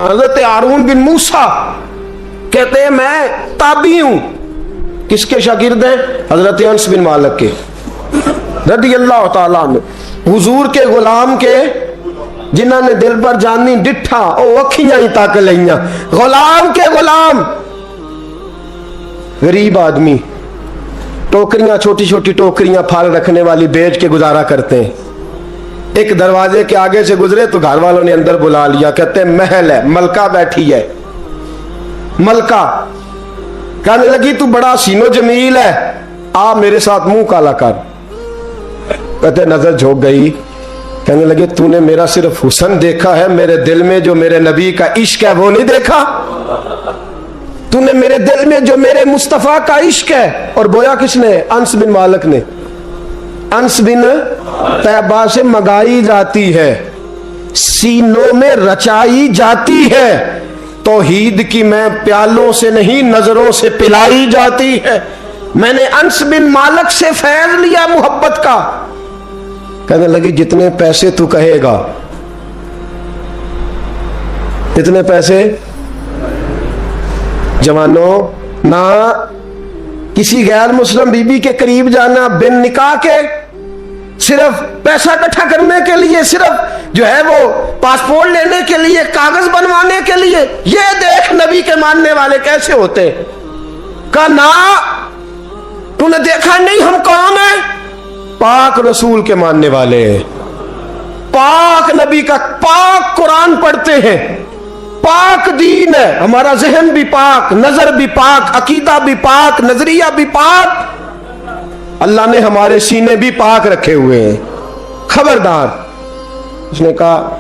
حضرت ہارون بن موسیٰ کہتے ہیں میں تابعی ہوں. کس کے شاگرد ہیں؟ حضرت انس بن مالک کے رضی اللہ تعالیٰ عنہ. حضور کے غلام کے جنہوں نے دل پر جانی ڈٹھا او اکھیاں ہی تک لئیاں. غلام کے غلام، غریب آدمی، ٹوکریاں، چھوٹی چھوٹی ٹوکریاں پھال رکھنے والی بیچ کے گزارا کرتے ہیں. ایک دروازے کے آگے سے گزرے تو گھر والوں نے اندر بلا لیا. کہتے ہیں محل ہے، ملکہ بیٹھی ہے. ملکہ کہنے لگی تو بڑا حسین و جمیل ہے، آ میرے ساتھ منہ کالا کر. کہتے نظر جھوک گئی. کہنے لگے تو نے میرا صرف حسن دیکھا ہے، میرے دل میں جو میرے نبی کا عشق ہے وہ نہیں دیکھا. تو نے میرے دل میں جو میرے مصطفیٰ کا عشق ہے. اور بویا کس نے؟ انس بن مالک نے. انس بن طیبہ سے منگائی جاتی ہے، سینوں میں رچائی جاتی ہے. توحید کی میں پیالوں سے نہیں نظروں سے پلائی جاتی ہے. میں نے انس بن مالک سے فیض لیا محبت کا. کہنے لگی جتنے پیسے تو کہے گا. اتنے پیسے جوانوں، نہ کسی غیر مسلم بی بی کے قریب جانا بن نکاح کے، صرف پیسہ اکٹھا کرنے کے لیے، صرف جو ہے وہ پاسپورٹ لینے کے لیے، کاغذ بنوانے کے لیے. یہ دیکھ نبی کے ماننے والے کیسے ہوتے. کہا نا تو نے دیکھا نہیں ہم کون ہیں؟ پاک رسول کے ماننے والے ہیں، پاک نبی کا پاک قرآن پڑھتے ہیں، پاک دین ہے ہمارا. ذہن بھی پاک، نظر بھی پاک، عقیدہ بھی پاک، نظریہ بھی پاک. اللہ نے ہمارے سینے بھی پاک رکھے ہوئے ہیں. خبردار. اس نے کہا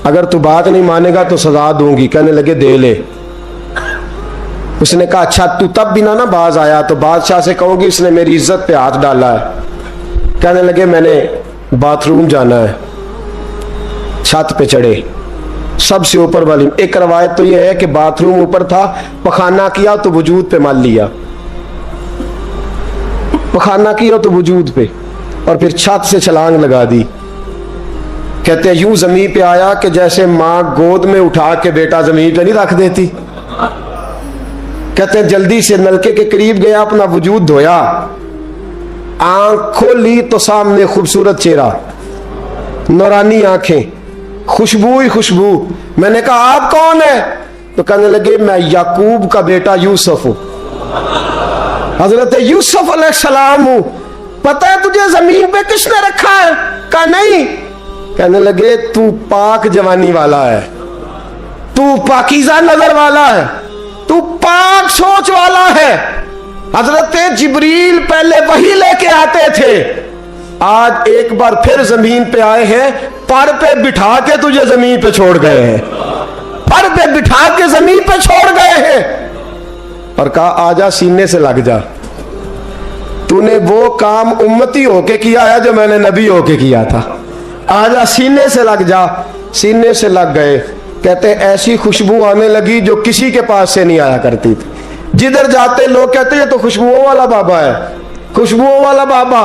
اگر تو بات نہیں مانے گا تو سزا دوں گی. کہنے لگے دے لے. اس نے کہا اچھا تو تب بھی نہ باز آیا تو بادشاہ سے کہوں گی اس نے میری عزت پہ ہاتھ ڈالا ہے. کہنے لگے میں نے باتھ روم جانا ہے. چھت پہ چڑھے، سب سے اوپر والی. ایک روایت تو یہ ہے کہ باتھ روم اوپر تھا، پخانہ کیا تو وجود پہ مال لیا، پخانہ کیا تو وجود پہ، اور پھر چھت سے چھلانگ لگا دی. کہتے ہیں یوں زمین پہ آیا کہ جیسے ماں گود میں اٹھا کے بیٹا زمین پہ نہیں رکھ دیتی. کہتے ہیں جلدی سے نلکے کے قریب گیا، اپنا وجود دھویا، آنکھ کھولی تو سامنے خوبصورت چہرہ، نورانی آنکھیں، خوشبو ہی خوشبو. میں نے کہا آپ کون ہیں؟ تو کہنے لگے میں یعقوب کا بیٹا یوسف ہوں، حضرت یوسف علیہ السلام ہوں. پتہ ہے تجھے زمین پہ کس نے رکھا ہے؟ کہا نہیں. کہنے لگے تو پاک جوانی والا ہے، تو پاکیزہ نظر والا ہے، تو پاک سوچ والا ہے. حضرت جبریل پہلے وحی لے کے آتے تھے، آج ایک بار پھر زمین پہ آئے ہیں، پر پہ بٹھا کے تجھے زمین پہ چھوڑ گئے ہیں، پر پہ بٹھا کے زمین پہ چھوڑ گئے ہیں. اور کہا آجا سینے سے لگ جا. تو نے وہ کام امتی ہو کے کیا ہے جو میں نے نبی ہو کے کیا تھا. آجا سینے سے لگ جا. سینے سے لگ گئے. کہتے ایسی خوشبو آنے لگی جو کسی کے پاس سے نہیں آیا کرتی تھی. جدھر جاتے لوگ کہتے یہ تو خوشبوؤں والا بابا ہے، خوشبوؤں والا بابا.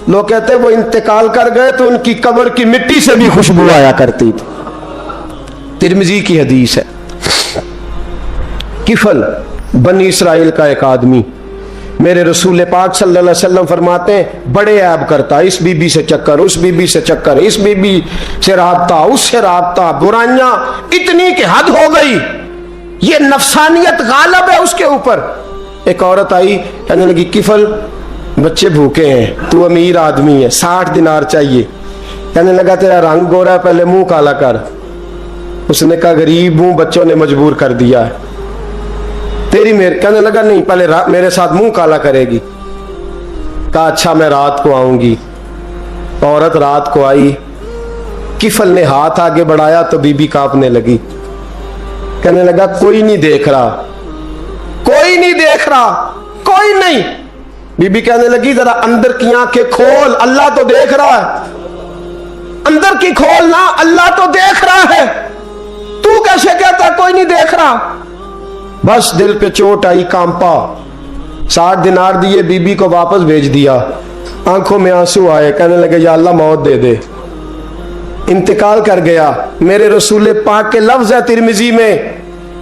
لوگ کہتے وہ انتقال کر گئے تو ان کی قبر کی مٹی سے بھی خوشبو آیا کرتی تھی. ترمذی کی حدیث ہے. کفل بنی اسرائیل کا ایک آدمی، میرے رسول پاک صلی اللہ علیہ وسلم فرماتے ہیں بڑے عیب کرتا، اس بی بی سے چکر، اس بی بی سے چکر، اس بی بی سے رابطہ، اس سے رابطہ، برائیاں اتنی کہ حد ہو گئی. یہ نفسانیت غالب ہے اس کے اوپر. ایک عورت آئی، کہنے لگی کفل بچے بھوکے ہیں، تو امیر آدمی ہے، 60 دینار چاہیے. کہنے لگا تیرا رنگ گورا ہے، پہلے منہ کالا کر. اس نے کہا غریب ہوں، بچوں نے مجبور کر دیا ہے. تیری کہنے لگا نہیں، پہلے میرے ساتھ منہ کالا کرے گی. کہا اچھا میں رات کو آؤں گی. عورت رات کو آئی، کفل نے ہاتھ آگے بڑھایا تو بی بی کانپنے لگی. کہنے لگا کوئی نہیں دیکھ رہا، کوئی نہیں دیکھ رہا، کوئی نہیں. بی بی کہنے لگی ذرا اندر کی آنکھیں کھول، اللہ تو دیکھ رہا ہے. اندر کی کھولنا، اللہ تو دیکھ رہا ہے، تو کیسے کہتا کوئی نہیں دیکھ رہا. بس دل پہ چوٹ آئی، کانپا. 60 دینار دیے، بی بی کو واپس بھیج دیا. آنکھوں میں آنسو آئے. کہنے لگے یا اللہ موت دے دے. انتقال کر گیا. میرے رسول پاک کے لفظ ہے ترمذی میں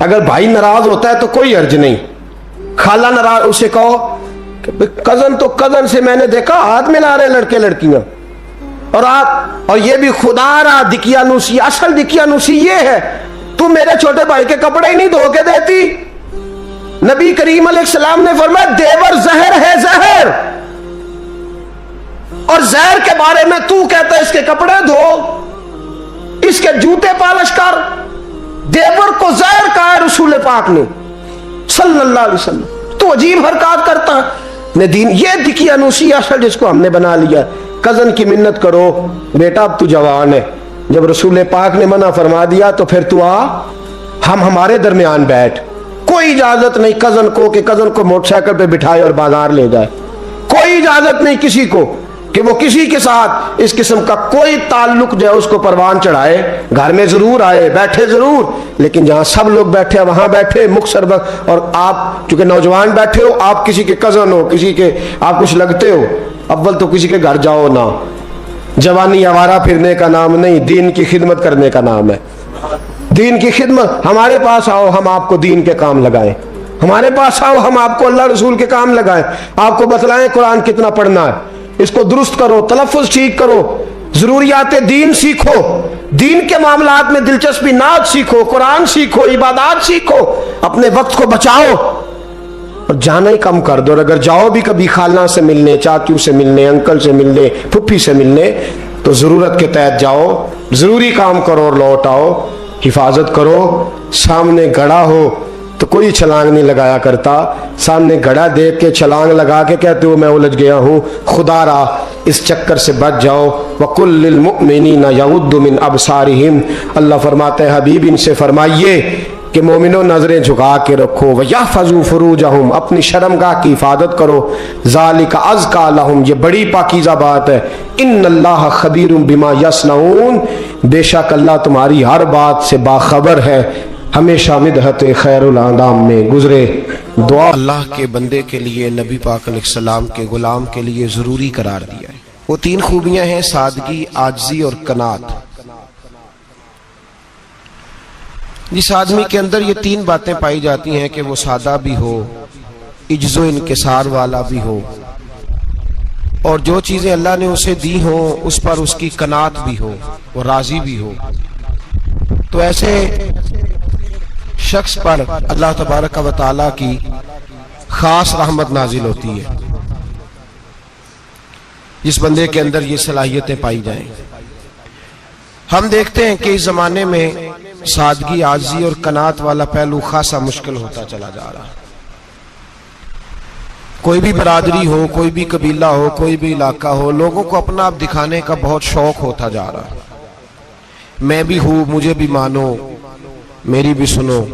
اگر بھائی ناراض ہوتا ہے تو کوئی حرج نہیں، خالہ ناراض، اسے کہو کہ کزن تو کزن سے میں نے دیکھا ہاتھ ملا رہے لڑکے لڑکیاں، اور یہ بھی خدا را دقیانوسی، اصل دقیانوسی یہ ہے تو میرے چھوٹے بھائی کے کپڑے ہی نہیں دھو کے دیتی۔ نبی کریم علیہ السلام نے فرمایا دیور زہر ہے، زہر، اور زہر کے بارے میں تو کہتا ہے اس کے کپڑے دھو، اس کے جوتے پالش کر۔ دیور کو زہر کہا ہے رسول پاک نے صلی اللہ علیہ وسلم، تو عجیب حرکات کرتا ہے دین۔ یہ دقیانوسی اصل جس کو ہم نے بنا لیا۔ کزن کی منت کرو، بیٹا اب تو جوان ہے، جب رسول پاک نے منع فرما دیا تو پھر تو آ، ہمارے درمیان بیٹھ۔ کوئی اجازت نہیں کزن کو کہ کزن کو موٹر سائیکل پہ بٹھائے اور بازار لے جائے، کوئی اجازت نہیں کسی کو کہ وہ کسی کے ساتھ اس قسم کا کوئی تعلق جو ہے اس کو پروان چڑھائے۔ گھر میں ضرور آئے، بیٹھے ضرور، لیکن جہاں سب لوگ بیٹھے وہاں بیٹھے مختصر وقت۔ اور آپ چونکہ نوجوان بیٹھے ہو، آپ کسی کے کزن ہو، کسی کے آپ کچھ لگتے ہو، اول تو کسی کے گھر جاؤ نہ۔ جوانی آوارہ پھرنے کا نام نہیں، دین کی خدمت کرنے کا نام ہے۔ دین کی خدمت، ہمارے پاس آؤ ہم آپ کو دین کے کام لگائیں، ہمارے پاس آؤ ہم آپ کو اللہ رسول کے کام لگائیں، آپ کو بتلائیں قرآن کتنا پڑھنا ہے، اس کو درست کرو، تلفظ ٹھیک کرو، ضروریات دین سیکھو، دین کے معاملات میں دلچسپی، نعت سیکھو، قرآن سیکھو، عبادات سیکھو، اپنے وقت کو بچاؤ اور جانا ہی کم کر دو۔ اور اگر جاؤ بھی کبھی خالہ سے ملنے، چاچو سے ملنے، انکل سے ملنے، پھپھی سے ملنے، تو ضرورت کے تحت جاؤ، ضروری کام کرو اور لوٹ آؤ۔ حفاظت کرو، سامنے گڑھا ہو تو کوئی چھلانگ نہیں لگایا کرتا، سامنے گڑھا دیکھ کے چھلانگ لگا کے کہتے ہو میں الجھ گیا ہوں، خدا را اس چکر سے بچ جاؤ۔ وَقُلْ لِلْمُؤْمِنِينَ يَغُضُّ مِنْ أَبْصَارِهِمْ، اللہ فرماتے ہیں حبیب ان سے فرمائیے کہ مومنوں نظریں جھکا کے رکھو، وَيَحْفَظُوا فُرُوجَهُمْ، اپنی شرمگاہ کی حفاظت کرو، ذَلِكَ أَزْكَىٰ لَهُمْ، یہ بڑی پاکیزہ بات ہے، إِنَّ اللَّهَ خَبِيرٌ بِمَا يَصْنَعُونَ، بے شک اللہ تمہاری ہر بات سے باخبر ہے۔ ہمیشہ مدحت خیر الانام میں گزرے دعا اللہ کے بندے کے لیے نبی پاک علیہ السلام کے غلام کے لیے ضروری قرار دیا ہے۔ وہ تین خوبیاں ہیں، سادگی، عاجزی اور قناعت۔ جس آدمی کے اندر یہ تین باتیں پائی جاتی ہیں کہ وہ سادہ بھی ہو، عجز و انکسار والا بھی ہو، اور جو چیزیں اللہ نے اسے دی ہوں اس پر اس کی قناعت بھی ہو، وہ راضی بھی ہو، تو ایسے شخص پر اللہ تبارک و تعالیٰ کی خاص رحمت نازل ہوتی ہے، جس بندے کے اندر یہ صلاحیتیں پائی جائیں۔ ہم دیکھتے ہیں کہ اس زمانے میں سادگی، عاجزی اور قناعت والا پہلو خاصا مشکل ہوتا چلا جا رہا ہے۔ کوئی بھی برادری ہو، کوئی بھی قبیلہ ہو، کوئی بھی علاقہ ہو، لوگوں کو اپنا آپ دکھانے کا بہت شوق ہوتا جا رہا ہے۔ میں بھی ہوں، مجھے بھی مانو، میری بھی سنو،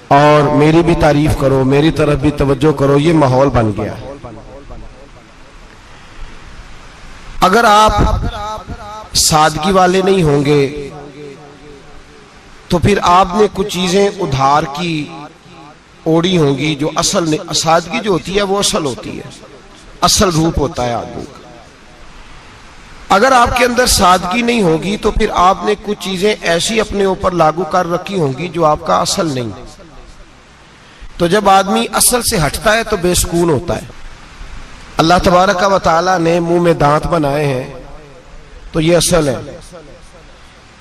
اور میری بھی تعریف کرو، میری طرف بھی توجہ کرو، یہ ماحول بن گیا۔ اگر آپ سادگی والے نہیں ہوں گے تو پھر آپ نے کچھ چیزیں ادھار کی اوڑی ہوں گی جو اصل نہیں۔ سادگی جو ہوتی ہے وہ اصل ہوتی ہے، اصل روپ ہوتا ہے آدمی کا۔ اگر آپ کے اندر سادگی نہیں ہوگی تو پھر آپ نے کچھ چیزیں ایسی اپنے اوپر لاگو کر رکھی ہوں گی جو آپ کا اصل نہیں۔ تو جب آدمی اصل سے ہٹتا ہے تو بے سکون ہوتا ہے۔ اللہ تبارک و تعالیٰ نے منہ میں دانت بنائے ہیں تو یہ اصل ہے،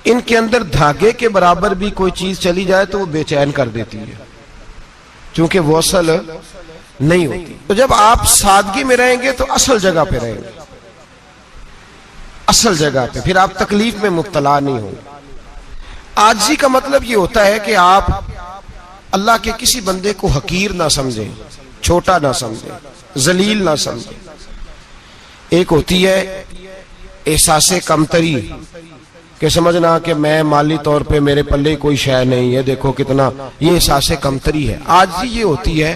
ان کے اندر دھاگے کے برابر بھی کوئی چیز چلی جائے تو وہ بے چین کر دیتی ہے، چونکہ وہ اصل نہیں ہوتی۔ تو جب آپ سادگی میں رہیں گے تو اصل جگہ پہ رہیں گے، اصل جگہ پہ، پھر آپ تکلیف میں مبتلا نہیں ہوں گے۔ عاجزی کا مطلب یہ ہوتا ہے کہ آپ اللہ کے کسی بندے کو حقیر نہ سمجھیں، چھوٹا نہ سمجھیں، ذلیل نہ سمجھیں۔ ایک ہوتی ہے احساس کمتری، کہ سمجھنا کہ میں مالی طور پہ میرے پلے کوئی شے نہیں ہے، دیکھو کتنا، یہ احساس کمتری ہے۔ عاجزی یہ ہوتی ہے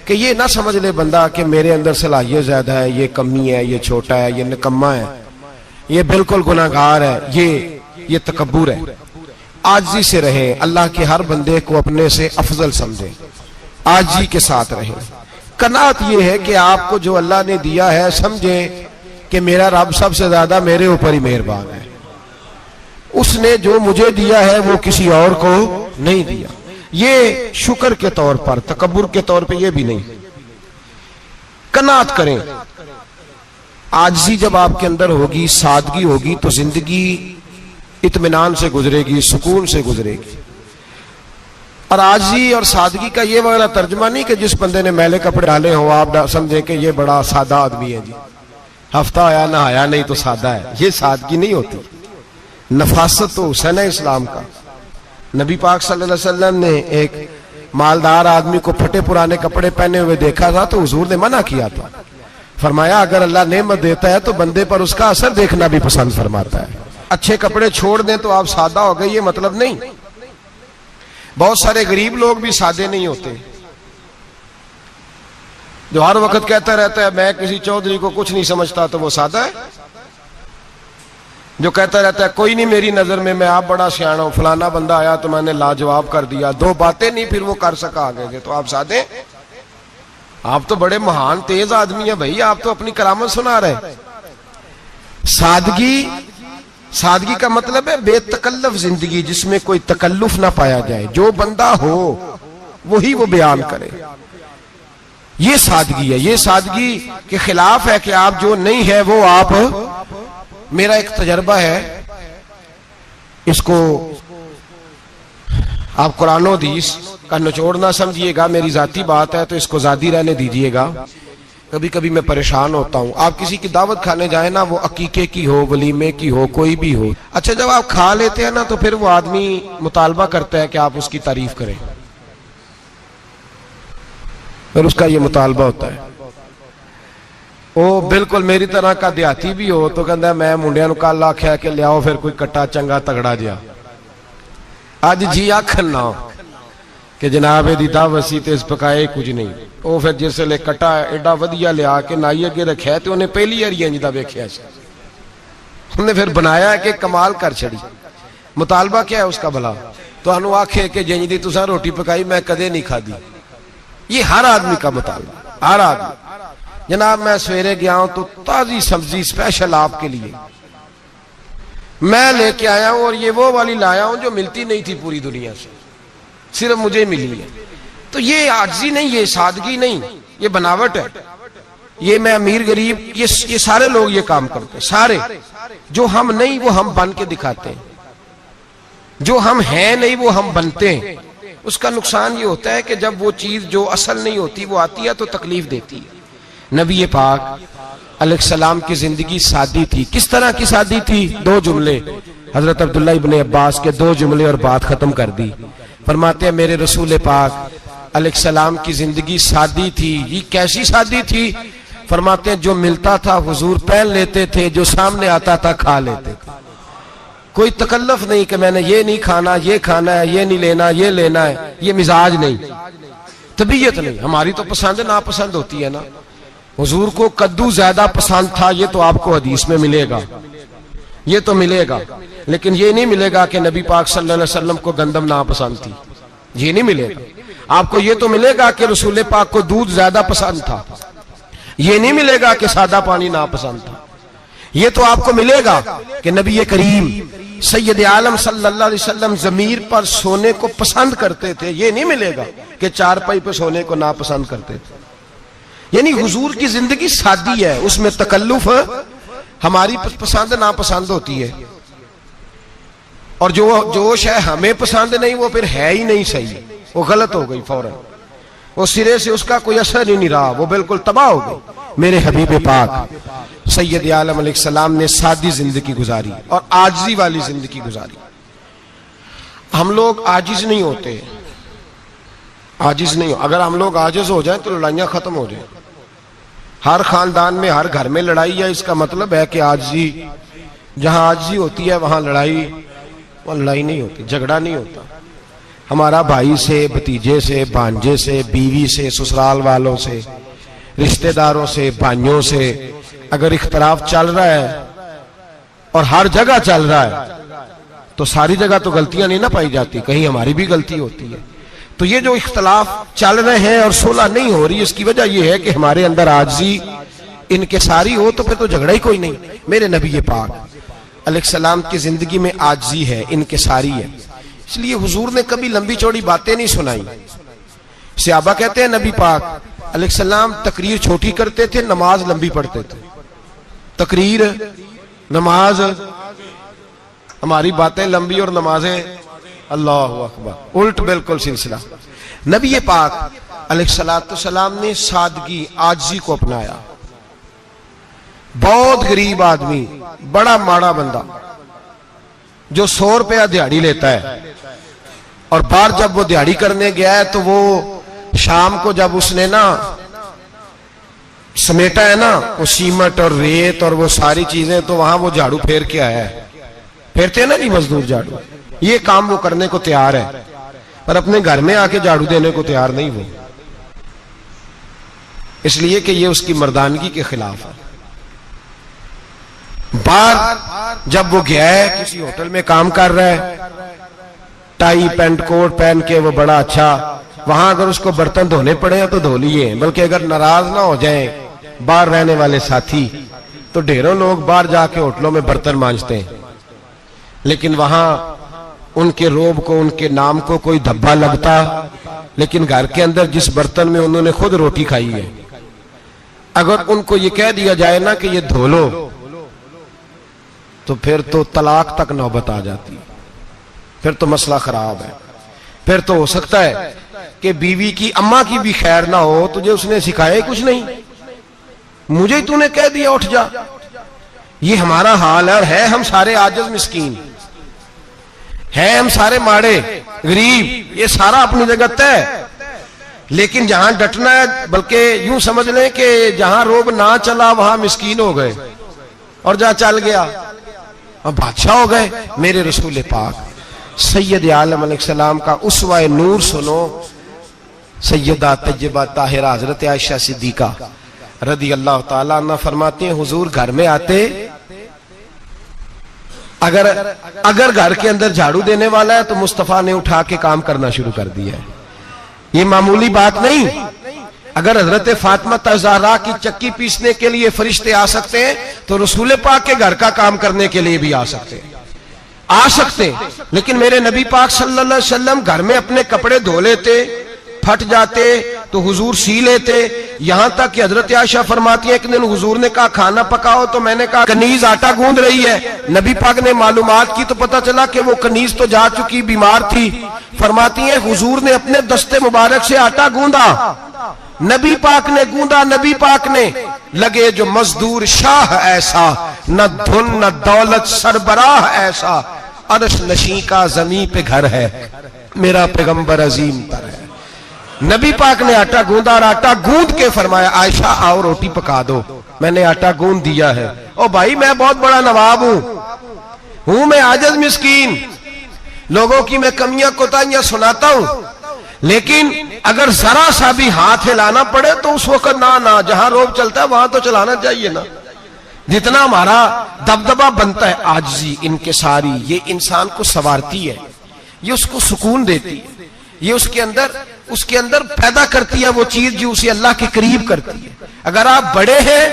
کہ یہ نہ سمجھ لے بندہ کہ میرے اندر صلاحیت زیادہ ہے، یہ کمی ہے، یہ چھوٹا ہے، یہ نکما ہے، یہ بالکل گناہگار ہے، یہ تکبر ہے۔ عاجزی سے رہیں، اللہ کے ہر بندے کو اپنے سے افضل سمجھیں، عاجزی کے ساتھ رہیں۔ قناعت یہ ہے کہ آپ کو جو اللہ نے دیا ہے سمجھیں کہ میرا رب سب سے زیادہ میرے اوپر ہی مہربان ہے، اس نے جو مجھے دیا ہے وہ کسی اور کو نہیں دیا۔ یہ شکر کے طور پر، تکبر کے طور پہ یہ بھی نہیں. قناعت کریں. عاجزی جب آپ کے اندر ہوگی، سادگی ہوگی، تو زندگی اطمینان سے گزرے گی، سکون سے گزرے گی. اور عاجزی اور سادگی کا یہ وغیرہ ترجمہ نہیں کہ جس بندے نے میلے کپڑے ڈالے ہوں آپ سمجھیں کہ یہ بڑا سادہ آدمی ہے. جی ہفتہ آیا نہ آیا نہیں تو سادہ ہے، یہ سادگی نہیں ہوتی. نفاست تو حسن ہے اسلام کا. نبی پاک صلی اللہ علیہ وسلم نے ایک مالدار آدمی کو پھٹے پرانے کپڑے پہنے ہوئے دیکھا تھا تو حضور نے منع کیا تھا. فرمایا اگر اللہ نعمت دیتا ہے تو بندے پر اس کا اثر دیکھنا بھی پسند فرماتا ہے. اچھے کپڑے چھوڑ دیں تو آپ سادہ ہو گئے، یہ مطلب نہیں. بہت سارے غریب لوگ بھی سادے نہیں ہوتے، جو ہر وقت کہتا رہتا ہے میں کسی چودھری کو کچھ نہیں سمجھتا، تو وہ سادہ ہے. جو کہتا رہتا ہے کوئی نہیں میری نظر میں آپ بڑا سیاح ہوں، فلانا بندہ آیا تو میں نے لاجواب کر دیا، دو باتیں نہیں پھر وہ کر سکا آگے سے، تو آپ سادے؟ آپ تو بڑے مہان تیز آدمی ہیں بھائی، آپ تو اپنی کرامت سنا رہے ہیں. سادگی کا مطلب ہے بے تکلف زندگی، جس میں کوئی تکلف نہ پایا جائے. جو بندہ ہو وہی وہ بیان کرے، یہ سادگی ہے. یہ سادگی کے خلاف ہے کہ آپ جو نہیں ہے وہ آپ. میرا ایک تجربہ ہے، اس کو آپ قرآن و حدیث کا نچوڑ نہ سمجھیے گا، میری ذاتی بات ہے تو اس کو ذاتی رہنے دیجیے گا. کبھی کبھی میں پریشان ہوتا ہوں. آپ کسی کی دعوت کھانے جائیں نا، وہ عقیقے کی ہو، ولیمے کی ہو، کوئی بھی ہو، اچھا جب آپ کھا لیتے ہیں نا تو پھر وہ آدمی مطالبہ کرتا ہے کہ آپ اس کی تعریف کریں، پھر اس کا یہ مطالبہ ہوتا ہے. وہ بالکل میری طرح کا دیہاتی بھی ہو تو کہتا ہے میں منڈیاں نو کل آکھیا کہ لیاؤ پھر کوئی کٹا چنگا تگڑا جیا، اج جی آکھن نہ کہ جناب دی دعوت سی تے اس پکائے کچھ نہیں. وہ پھر جس لے کٹا ایڈا ودیا لیا کے نائی اگے رکھیا تے انہیں پہلی ہری انج دا ویکھیا سی، انہیں پھر بنایا کہ کمال کر چھڑی. مطالبہ کیا ہے اس کا بھلا؟ تو انہوں آکھے کہ جنج دی تساں روٹی پکائی میں کدے نہیں کھا دی. یہ ہر آدمی کا مطالبہ، ہر آدمی. جناب میں سویرے گیا ہوں تو تازی سبزی اسپیشل آپ کے لیے میں لے کے آیا ہوں، اور یہ وہ والی لایا ہوں جو ملتی نہیں تھی پوری دنیا سے، صرف مجھے ملی ہے. تو یہ عاجزی نہیں، یہ سادگی نہیں، یہ بناوٹ ہے. یہ میں امیر غریب یہ سارے لوگ یہ کام کرتے ہیں. سارے جو ہم نہیں وہ ہم بن کے دکھاتے ہیں، جو ہم ہیں نہیں وہ ہم بنتے ہیں. اس کا نقصان یہ ہوتا ہے کہ جب وہ چیز جو اصل نہیں ہوتی وہ آتی ہے تو تکلیف دیتی ہے. نبی پاک علیہ السلام کی زندگی سادی تھی. کس طرح کی سادی تھی؟ دو جملے، حضرت عبداللہ ابن عباس کے دو جملے اور بات ختم کر دی. فرماتے ہیں میرے رسول پاک علیہ السلام کی زندگی سادی تھی. یہ کیسی سادی تھی؟ فرماتے ہیں جو ملتا تھا حضور پہن لیتے تھے، جو سامنے آتا تھا کھا لیتے تھے. کوئی تکلف نہیں کہ میں نے یہ نہیں کھانا، یہ کھانا ہے، یہ نہیں لینا، یہ لینا ہے. یہ مزاج نہیں، طبیعت نہیں. ہماری تو پسند ناپسند ہوتی ہے نا. حضور کو کدو زیادہ پسند تھا، یہ تو آپ کو حدیث میں ملے گا، یہ تو ملے گا. لیکن یہ نہیں ملے گا کہ نبی پاک صلی اللہ علیہ وسلم کو گندم ناپسند تھی، یہ نہیں ملے گا. آپ کو یہ تو ملے گا کہ رسول پاک کو دودھ زیادہ پسند تھا، یہ نہیں ملے گا کہ سادہ پانی ناپسند تھا. یہ تو آپ کو ملے گا کہ نبی کریم سید عالم صلی اللہ علیہ وسلم ضمیر پر سونے کو پسند کرتے تھے. یہ نہیں ملے گا کہ چارپائی پہ سونے کو ناپسند کرتے تھے. یعنی حضور کی زندگی سادی ہے، اس میں تکلف ہماری پسند ناپسند ہوتی ہے، اور جو شے ہمیں پسند نہیں وہ پھر ہے ہی نہیں صحیح، وہ غلط ہو گئی فوراً، وہ سرے سے اس کا کوئی اثر ہی نہیں رہا، وہ بالکل تباہ ہو گئی. میرے حبیب پاک سید عالم علیہ السلام نے سادی زندگی گزاری اور عاجزی والی زندگی گزاری. ہم لوگ عاجز نہیں ہوتے، عاجز نہیں ہو. اگر ہم لوگ عاجز ہو جائیں تو لڑائیاں ختم ہو جائیں. ہر خاندان میں ہر گھر میں لڑائی ہے، اس کا مطلب ہے کہ عاجزی، جہاں عاجزی ہوتی ہے وہاں لڑائی نہیں ہوتی، جھگڑا نہیں ہوتا. ہمارا بھائی سے، بھتیجے سے، بھانجے سے، بیوی سے، سسرال والوں سے، رشتہ داروں سے، بھائیوں سے اگر اختلاف چل رہا ہے اور ہر جگہ چل رہا ہے تو ساری جگہ تو غلطیاں نہیں نہ پائی جاتی، کہیں ہماری بھی غلطی ہوتی ہے. تو یہ جو اختلاف چل رہے ہیں اور صلح نہیں ہو رہی، اس کی وجہ یہ ہے کہ ہمارے اندر عاجزی انکساری ہو، تو پھر تو جھگڑا ہی کوئی نہیں. میرے نبی پاک علیہ السلام کی زندگی میں عاجزی ہے، انکساری ہے. اس لیے حضور نے کبھی لمبی چوڑی باتیں نہیں سنائی. صحابہ کہتے ہیں نبی پاک علیہ السلام تقریر چھوٹی کرتے تھے, نماز لمبی پڑھتے تھے. تقریر, نماز, ہماری باتیں لمبی اور نمازیں اللہ اکبر الٹ بالکل سلسلہ. نبی پاک علیہ السلام نے سادگی, عاجزی کو اپنایا. بہت غریب آدمی, بڑا ماڑا بندہ جو 100 روپیہ دیہاڑی لیتا ہے, اور باہر جب وہ دیہاڑی کرنے گیا ہے تو وہ شام کو جب اس نے نا سمیٹا ہے نا وہ سیمنٹ اور ریت اور وہ ساری چیزیں, تو وہاں وہ جھاڑو پھیر کے آیا ہے. پھیرتے ہیں نا جی مزدور جھاڑو, یہ کام وہ کرنے کو تیار ہے, پر اپنے گھر میں آ کے جھاڑو دینے کو تیار نہیں وہ, اس لیے کہ یہ اس کی مردانگی کے خلاف ہے. باہر جب وہ گیا ہے کسی ہوٹل میں کام کر رہا ہے, ٹائی پینٹ کوٹ پہن کے وہ بڑا اچھا, وہاں اگر اس کو برتن دھونے پڑے تو دھو لیے, بلکہ اگر ناراض نہ ہو جائیں باہر رہنے والے ساتھی تو ڈھیروں لوگ باہر جا کے ہوٹلوں میں برتن مانجتے ہیں, لیکن وہاں ان کے روب کو, ان کے نام کو کوئی دھبا لگتا, لیکن گھر کے اندر جس برتن میں انہوں نے خود روٹی کھائی ہے, اگر ان کو یہ کہہ دیا جائے نا کہ یہ دھو لو تو پھر تو طلاق تک نوبت آ جاتی, پھر تو مسئلہ خراب ہے. پھر تو ہو سکتا ہے کہ بیوی کی اماں کی بھی خیر نہ ہو, تجھے اس نے سکھایا ہی کچھ نہیں, مجھے تو نے کہہ دیا اٹھ جا. یہ ہمارا حال ہے, اور ہے ہم سارے عاجز مسکین, ہے ہم سارے ماڑے غریب, یہ سارا اپنی جگہ طے, لیکن جہاں ڈٹنا ہے, بلکہ یوں سمجھ لیں کہ جہاں روب نہ چلا وہاں مسکین ہو گئے, اور جہاں چل گیا اور بادشاہ ہو گئے. میرے رسول پاک سید عالم علیہ السلام کا اسوہ نور سنو, سیدہ طیبہ طاہرہ حضرت عائشہ صدیقہ رضی اللہ تعالیٰ عنہ فرماتے ہیں حضور گھر میں آتے, اگر گھر کے اندر جھاڑو دینے والا ہے تو مصطفیٰ نے اٹھا کے کام کرنا شروع کر دیا ہے. یہ معمولی بات نہیں. اگر حضرت فاطمہ زہرا کی چکی پیسنے کے لیے فرشتے آ سکتے ہیں تو رسول پاک کے گھر کا کام کرنے کے لیے بھی آ سکتے ہیں. لیکن میرے نبی پاک صلی اللہ علیہ وسلم گھر میں اپنے کپڑے دھو لیتے, پھٹ جاتے تو حضور سی لیتے. یہاں تک کہ حضرت عائشہ فرماتی ہے ایک دن حضور نے کہا کھانا پکاؤ, تو میں نے کہا کنیز آٹا گوندھ رہی ہے. نبی پاک نے معلومات کی تو پتا چلا کہ وہ کنیز تو جا چکی, بیمار تھی. فرماتی ہیں حضور نے اپنے دستے مبارک سے آٹا گوندھا, نبی پاک نے گوندا, نبی پاک نے. لگے جو مزدور شاہ ایسا, نہ دھن نہ دولت سربراہ ایسا, عرش نشیں کا زمین پہ گھر ہے, میرا پیغمبر عظیم تر ہے. نبی پاک نے آٹا گوندا, اور آٹا گوند کے فرمایا عائشہ آؤ روٹی پکا دو. میں نے آٹا گوند دیا ہے. او بھائی میں بہت بڑا نواب ہوں میں عاجز مسکین, لوگوں کی میں کمیاں کوتاہیاں سناتا ہوں, لیکن اگر ذرا سا بھی ہاتھ ہلانا پڑے تو اس وقت نہ جہاں روب چلتا ہے وہاں تو چلانا چاہیے نا. جتنا ہمارا دبدبہ بنتا ہے عاجزی, انکساری, یہ انسان کو سنوارتی ہے, یہ اس کو سکون دیتی ہے, یہ اس کے اندر پیدا کرتی ہے وہ چیز جو اسے اللہ کے قریب کرتی ہے. اگر آپ بڑے ہیں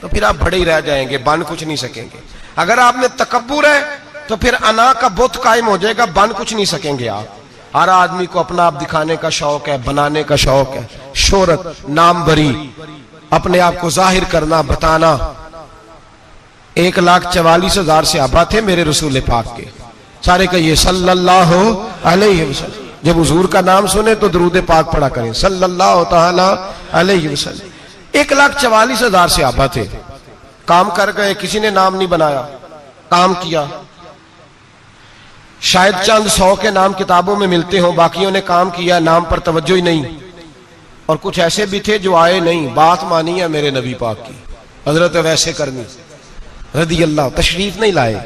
تو پھر آپ بڑے ہی رہ جائیں گے, بن کچھ نہیں سکیں گے. اگر آپ میں تکبر ہے تو پھر انا کا بت قائم ہو جائے گا, بن کچھ نہیں سکیں گے آپ. ہر آدمی کو اپنا آپ دکھانے کا شوق ہے, بنانے کا شوق ہے, شہرت, نام بری, اپنے آپ کو ظاہر کرنا, بتانا. 1,44,000 صحابہ تھے میرے رسول پاک کے, سارے کہیے صلی اللہ علیہ وسلم. جب حضور کا نام سنے تو درود پاک پڑھا کریں صلی اللہ تعالی علیہ وسلم. 1,44,000 صحابہ تھے, کام کر گئے, کسی نے نام نہیں بنایا, کام کیا. شاید چند 100 کے نام کتابوں میں ملتے ہوں, باقیوں نے کام کیا, نام پر توجہ ہی نہیں. اور کچھ ایسے بھی تھے جو آئے نہیں, بات مانی ہے میرے نبی پاک کی. حضرت ویسے کرنی رضی اللہ تشریف نہیں لائے,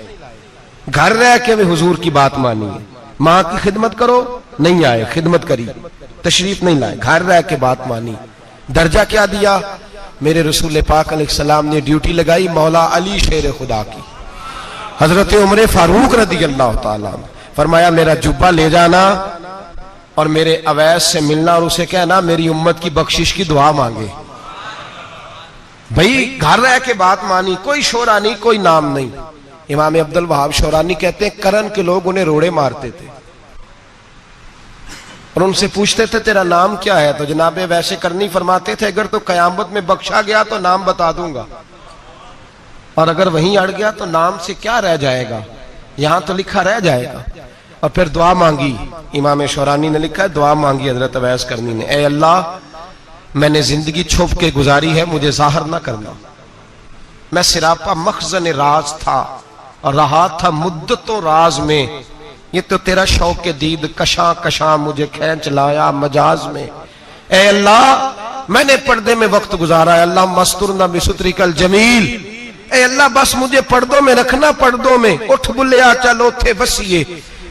گھر رہ کے بھی حضور کی بات مانی ہے. ماں کی خدمت کرو, نہیں آئے, خدمت کری, تشریف نہیں لائے, گھر رہ کے بات مانی. درجہ کیا دیا میرے رسول پاک علیہ السلام نے؟ ڈیوٹی لگائی مولا علی شیر خدا کی, حضرت عمر فاروق رضی اللہ تعالیٰ, فرمایا میرا جبہ لے جانا اور میرے اویس سے ملنا, اور اسے کہنا میری امت کی بخشش کی دعا مانگے. بھئی گھر رہ کے بات مانی, کوئی شورا نہیں, کوئی نام نہیں. امام عبد الوہاب شورانی کہتے ہیں کرن کے لوگ انہیں روڑے مارتے تھے, اور ان سے پوچھتے تھے تیرا نام کیا ہے؟ تو جناب ویسے کرنی فرماتے تھے اگر تو قیامت میں بخشا گیا تو نام بتا دوں گا، اور اگر وہیں اڑ گیا تو نام سے کیا رہ جائے گا، یہاں تو لکھا رہ جائے گا۔ اور پھر دعا مانگی، امام شورانی نے لکھا ہے دعا مانگی حضرت اویس کرنی نے، اے اللہ میں نے زندگی چھپ کے گزاری ہے، مجھے ظاہر نہ کرنا، میں سراپا مخزن راز تھا اور رہا تھا مدتوں راز میں، یہ تو تیرا شوق کے دید کشاں کشاں مجھے کھینچ لایا مجاز میں۔ اے اللہ میں نے پردے میں وقت گزارا ہے، اللہ مسترنا بسترک الجمیل، اے اللہ بس مجھے پردوں میں رکھنا، پردوں میں اٹھ بلیا چلو تھے وسیے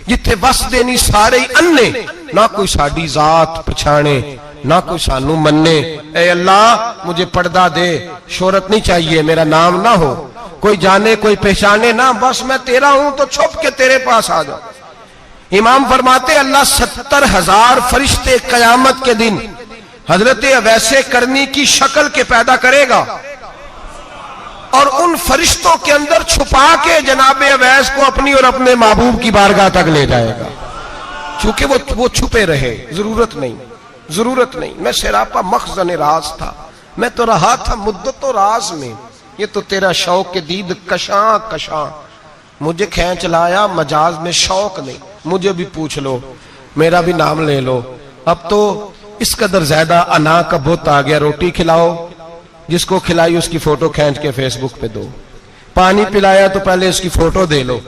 جتھے وس دینی سارے اننے، نہ کوئی ساڈی ذات پچھانے نہ کوئی سانو مننے۔ اے اللہ مجھے پردہ دے، شہرت نہیں چاہیے، میرا نام نہ ہو، کوئی جانے کوئی پہچانے نہ، بس میں تیرا ہوں تو چھپ کے تیرے پاس آ جاؤ۔ امام فرماتے اللہ 70,000 فرشتے قیامت کے دن حضرت اویس کرنی کی شکل کے پیدا کرے گا، اور ان فرشتوں کے اندر چھپا کے جناب اویس کو اپنی اور اپنے محبوب کی بارگاہ تک لے جائے گا، چونکہ وہ چھپے رہے، ضرورت نہیں، میں سراپا مخزن راز تھا، میں تو رہا تھا مدت و راز میں، یہ تو تیرا شوق کے دید کشاں کشاں مجھے کھینچ لایا مجاز میں، شوق نہیں، مجھے بھی پوچھ لو، میرا بھی نام لے لو۔ اب تو اس قدر زیادہ انا کا بت آ گیا، روٹی کھلاؤ، جس کو کھلائی اس کی فوٹو کھینچ کے فیس بک پہ دو، پانی پلایا تو پہلے اس کی فوٹو دے لو،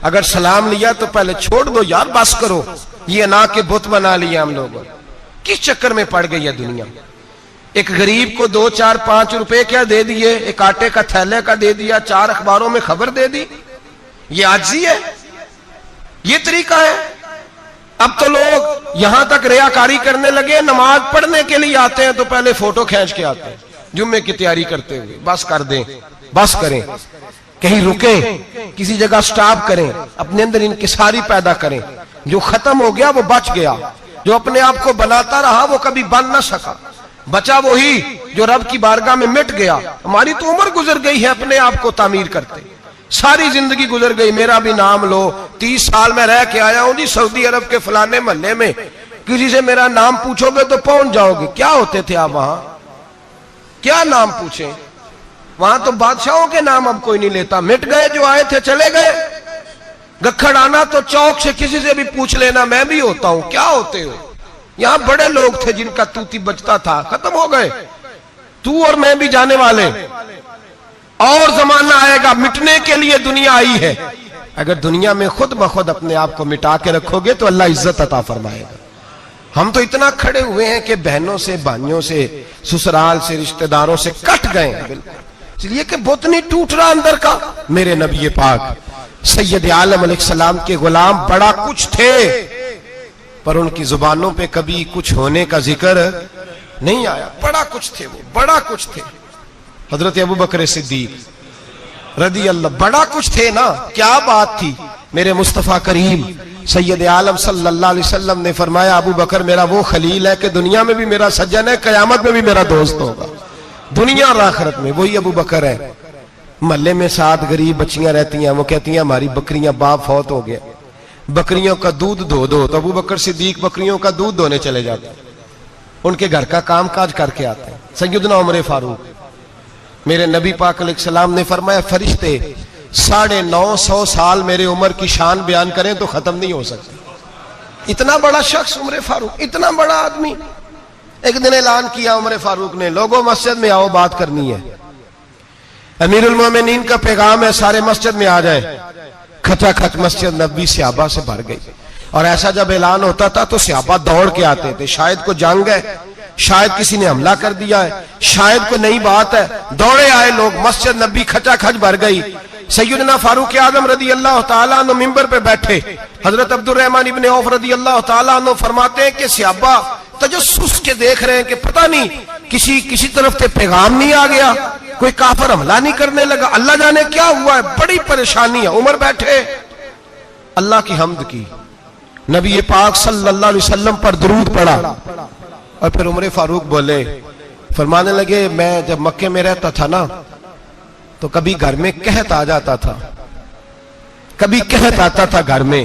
اگر سلام لیا تو پہلے چھوڑ دو یار، بس کرو، یہ انا کے بت بنا لیا ہم لوگوں، کس چکر میں پڑ گئی ہے دنیا۔ ایک غریب کو 2 4 5 روپے کیا دے دیے، ایک آٹے کا تھیلے کا دے دیا، 4 اخباروں میں خبر دے دی، یہ عاجزی ہے، یہ طریقہ ہے۔ اب تو لوگ یہاں تک ریاکاری کرنے لگے، نماز پڑھنے کے لیے آتے ہیں تو پہلے فوٹو کھینچ کے آتے ہیں، جمعے کی تیاری کرتے ہوئے، بس کر دیں، بس کریں، کہیں رکیں، کسی جگہ سٹاپ کریں، اپنے اندر انکساری پیدا کریں، جو ختم ہو گیا وہ بچ گیا، جو اپنے آپ کو بناتا رہا وہ کبھی بن نہ سکا، بچا وہی جو رب کی بارگاہ میں مٹ گیا۔ ہماری تو عمر گزر گئی ہے اپنے آپ کو تعمیر کرتے، ساری زندگی گزر گئی، میرا بھی نام لو، 30 سال میں رہ کے آیا ہوں جی سعودی عرب کے فلانے محلے میں، کسی سے میرا نام پوچھو گے تو پہنچ جاؤ گے، کیا ہوتے تھے آپ وہاں، کیا نام پوچھیں، وہاں تو بادشاہوں کے نام اب کوئی نہیں لیتا، مٹ گئے، جو آئے تھے چلے گئے، گکھڑ آنا تو چوک سے کسی سے بھی پوچھ لینا میں بھی ہوتا ہوں، کیا ہوتے ہو، یہاں بڑے لوگ تھے جن کا توتی بچتا تھا، ختم ہو گئے، تو اور میں بھی جانے والے، اور زمانہ آئے گا، مٹنے کے لیے دنیا آئی ہے، اگر دنیا میں خود بخود اپنے آپ کو مٹا کے رکھو گے تو اللہ عزت عطا فرمائے گا۔ ہم تو اتنا کھڑے ہوئے ہیں کہ بہنوں سے، بھائیوں سے، سسرال سے، رشتہ داروں سے کٹ گئے ہیں، اس لیے کہ بت نہیں ٹوٹ رہا اندر کا۔ میرے نبی پاک سید عالم علیہ السلام کے غلام بڑا کچھ تھے، پر ان کی زبانوں پہ کبھی کچھ ہونے کا ذکر نہیں آیا، بڑا کچھ تھے، وہ بڑا کچھ تھے۔ حضرت ابوبکر صدیق رضی اللہ بڑا کچھ تھے نا، کیا بات تھی۔ میرے مصطفیٰ کریم سید عالم صلی اللہ علیہ وسلم نے فرمایا ابو بکر میرا وہ خلیل ہے کہ دنیا میں بھی میرا سجن ہے، قیامت میں بھی میرا دوست ہوگا، دنیا اور آخرت میں وہی ابو بکر ہے۔ محلے میں 7 غریب بچیاں رہتی ہیں، وہ کہتی ہیں ہماری بکریاں باپ فوت ہو گیا، بکریوں کا دودھ دھو دو، تو ابو بکر صدیق بکریوں کا دودھ دھونے چلے جاتے ہیں، ان کے گھر کا کام کاج کر کے آتے ہیں۔ سیدنا عمر فاروق میرے نبی پاک علیہ السلام نے فرمایا فرشتے 950 سال میرے عمر کی شان بیان کریں تو ختم نہیں ہو سکتی۔ اتنا بڑا شخص عمر فاروق، اتنا بڑا آدمی۔ ایک دن اعلان کیا عمر فاروق نے، لوگوں مسجد میں آؤ بات کرنی ہے، امیر المومنین کا پیغام ہے، سارے مسجد میں آ جائیں۔ کھچا کھچ مسجد نبوی صحابہ سے بھر گئی، اور ایسا جب اعلان ہوتا تھا تو صحابہ دوڑ کے آتے تھے، شاید کو جنگ ہے، شاید کسی نے حملہ کر دیا ہے، شاید کوئی نئی بات ہے، دوڑے آئے لوگ، مسجد نبی کھچا کھچ بھر گئی۔ سیدنا فاروق اعظم رضی اللہ تعالیٰ عنہ منبر پہ بیٹھے، حضرت عبد الرحمن ابن عوف رضی اللہ تعالیٰ عنہ فرماتے ہیں کہ صحابہ تجسس کے دیکھ رہے ہیں کہ پتہ نہیں کسی طرف سے پیغام نہیں آ گیا، کوئی کافر حملہ نہیں کرنے لگا، اللہ جانے کیا ہوا ہے، بڑی پریشانی ہے۔ عمر بیٹھے، اللہ کی حمد کی، نبی پاک صلی اللہ علیہ وسلم پر درود پڑھا، اور پھر عمر فاروق بولے، فرمانے لگے میں جب مکے میں رہتا تھا نا تو کبھی گھر میں قحط آ جاتا تھا، کبھی قحط آتا تھا گھر میں،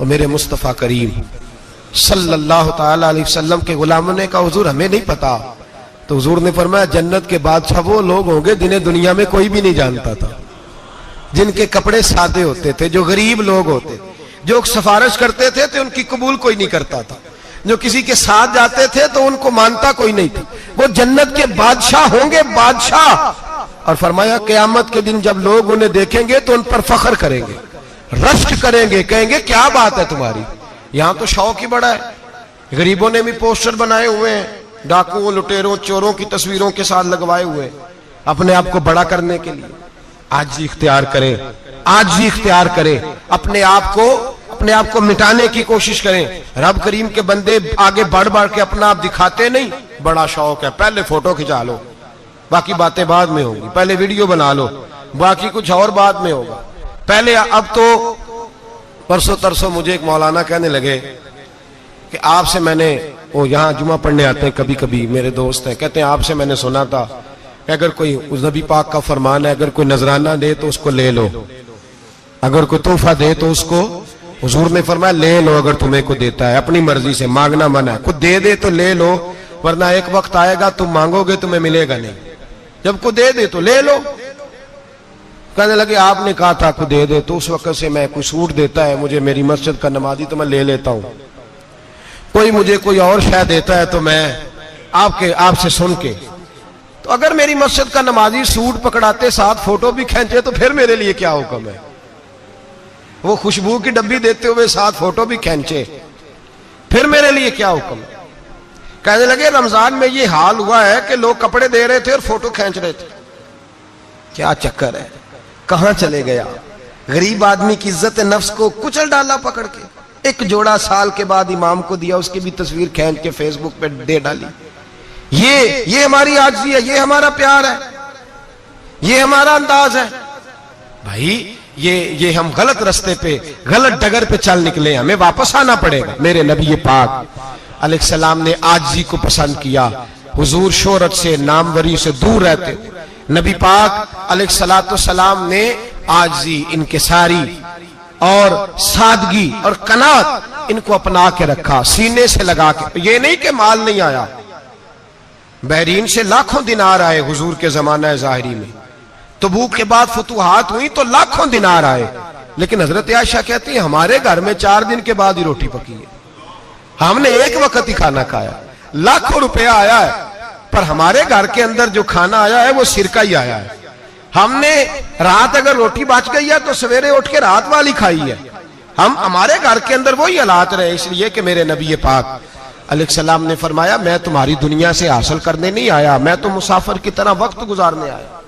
تو میرے مصطفیٰ کریم صلی اللہ تعالی علیہ وسلم کے غلاموں نے کہا حضور ہمیں نہیں پتا. تو حضور نے فرمایا جنت کے بادشاہ وہ لوگ ہوں گے جنہیں دنیا میں کوئی بھی نہیں جانتا تھا, جن کے کپڑے سادے ہوتے تھے, جو غریب لوگ ہوتے, جو سفارش کرتے تھے تو ان کی قبول کوئی نہیں کرتا تھا, جو کسی کے ساتھ جاتے تھے تو ان کو مانتا کوئی نہیں تھا. وہ جنت کے بادشاہ ہوں گے, بادشاہ. اور فرمایا قیامت کے دن جب لوگ انہیں دیکھیں گے تو ان پر فخر کریں گے, رشک کریں گے, کہیں گے کیا بات ہے تمہاری. یہاں تو شوق ہی بڑا ہے. غریبوں نے بھی پوسٹر بنائے ہوئے ہیں, ڈاکوؤں, لٹیروں, چوروں کی تصویروں کے ساتھ لگوائے ہوئے اپنے آپ کو بڑا کرنے کے لیے. عاجزی اختیار کریں, عاجزی اختیار کریں, اپنے آپ کو مٹانے کی کوشش کریں. رب کریم کے بندے آگے بڑھ بڑھ کے اپنا آپ دکھاتے نہیں. بڑا شوق ہے, پہلے فوٹو کھچا لو, باقی باتیں بعد میں ہوں گی. پہلے ویڈیو بنا لو, باقی کچھ اور بعد میں ہوگا. پہلے اب تو پرسوں ترسوں مجھے ایک مولانا کہنے لگے کہ آپ سے میں نے, وہ یہاں جمعہ پڑھنے آتے ہیں کبھی کبھی, میرے دوست ہیں, کہتے ہیں آپ سے میں نے سنا تھا کہ اگر کوئی اس نبی پاک کا فرمان ہے, اگر کوئی نذرانہ دے تو اس کو لے لو, اگر کوئی تحفہ دے تو اس کو, حضور نے فرمایا لے لو اگر تمہیں کو دیتا ہے, اپنی مرضی سے, مانگنا منع ہے. خود دے دے تو لے لو, ورنہ ایک وقت آئے گا تم مانگو گے تمہیں ملے گا نہیں. جب کو دے دے تو لے لو. کہنے لگے آپ نے کہا تھا کو دے دے, تو اس وقت سے میں کوئی سوٹ دیتا ہے مجھے میری مسجد کا نمازی تو میں لے لیتا ہوں, کوئی مجھے کوئی اور شے دیتا ہے تو میں آپ سے سن کے. تو اگر میری مسجد کا نمازی سوٹ پکڑاتے ساتھ فوٹو بھی کھینچے تو پھر میرے لیے کیا حکم ہے. وہ خوشبو کی ڈبی دیتے ہوئے ساتھ فوٹو بھی کھینچے, پھر میرے لیے کیا حکم ہے. کہنے لگے رمضان میں یہ حال ہوا ہے کہ لوگ کپڑے دے رہے تھے اور فوٹو کھینچ رہے تھے. کیا چکر ہے, کہاں چلے گیا. غریب آدمی کی عزت نفس کو کچل ڈالا پکڑ کے. ایک جوڑا سال کے بعد امام کو دیا, اس کی بھی تصویر کھینچ کے فیس بک پہ دے ڈالی. یہ ہماری عاجزی ہے, یہ ہمارا پیار ہے, یہ ہمارا انداز ہے. بھائی یہ ہم غلط رستے پہ, غلط ڈگر پہ چل نکلے, ہمیں واپس آنا پڑے گا. میرے نبی پاک علیہ السلام نے عاجزی کو پسند کیا. حضور شہرت سے, ناموری سے دور رہتے. نبی پاک علیہ السلام نے عاجزی, انکساری اور سادگی اور قناعت ان کو اپنا کے رکھا, سینے سے لگا کے. یہ نہیں کہ مال نہیں آیا, بحرین سے لاکھوں دینار آئے حضور کے زمانہ ظاہری میں. تبوک کے بعد فتوحات ہوئی تو لاکھوں دینار آئے, لیکن حضرت عائشہ کہتی ہیں ہمارے گھر میں 4 دن کے بعد ہی روٹی پکی ہے, ہم نے ایک وقت ہی کھانا کھایا. لاکھوں روپیہ آیا ہے پر ہمارے گھر کے اندر جو کھانا آیا ہے وہ سرکہ ہی آیا ہے. ہم نے رات اگر روٹی بچ گئی ہے تو سویرے اٹھ کے رات والی کھائی ہے. ہمارے گھر کے اندر وہی حالات رہے. اس لیے کہ میرے نبی پاک علیہ السلام نے فرمایا میں تمہاری دنیا سے حاصل کرنے نہیں آیا, میں تو مسافر کی طرح وقت گزارنے آیا.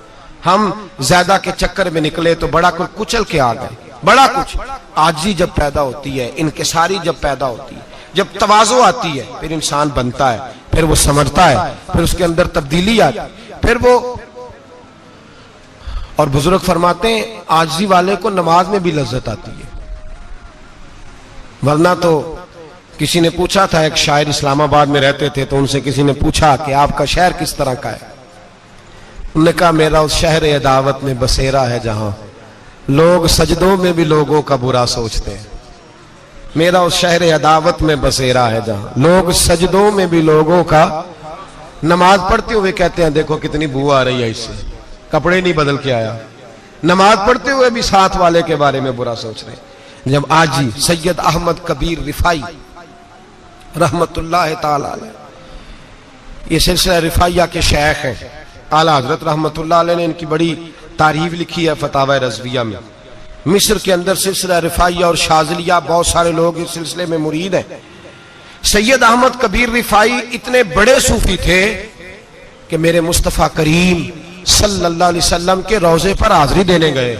ہم زیادہ کے چکر میں نکلے تو بڑا کچھ کچل کے آ گئے. بڑا کچھ عاجزی جب پیدا ہوتی ہے, انکساری جب پیدا ہوتی ہے, جب تواضع آتی ہے, پھر انسان بنتا ہے, پھر وہ سمجھتا ہے, پھر اس کے اندر تبدیلی آتی, پھر وہ. اور بزرگ فرماتے ہیں عاجزی والے کو نماز میں بھی لذت آتی ہے. ورنہ تو کسی نے پوچھا تھا, ایک شاعر اسلام آباد میں رہتے تھے, تو ان سے کسی نے پوچھا کہ آپ کا شہر کس طرح کا ہے. انہوں نے کہا میرا اس شہر عداوت میں بسیرا ہے جہاں لوگ سجدوں میں بھی لوگوں کا برا سوچتے ہیں. میرا اس شہر عداوت میں بسیرا ہے جہاں لوگ سجدوں میں بھی لوگوں کا, نماز پڑھتے ہوئے کہتے ہیں دیکھو کتنی بو آ رہی ہے اس سے, کپڑے نہیں بدل کے آیا. نماز پڑھتے ہوئے بھی ساتھ والے کے بارے میں برا سوچ رہے. جب آجی سید احمد کبیر رفائی رحمت اللہ تعالی علیہ, یہ سلسلہ رفائیہ کے شیخ ہیں, اعلیٰ حضرت رحمت اللہ علیہ نے ان کی بڑی تعریف لکھی ہے فتاوی رضویہ میں. مصر کے اندر سلسلہ رفائیہ اور شاذلیہ بہت سارے لوگ اس سلسلے میں مرید ہیں. سید احمد کبیر رفائی اتنے بڑے صوفی تھے کہ میرے مصطفیٰ کریم صلی اللہ علیہ وسلم کے روضے پر حاضری دینے گئے.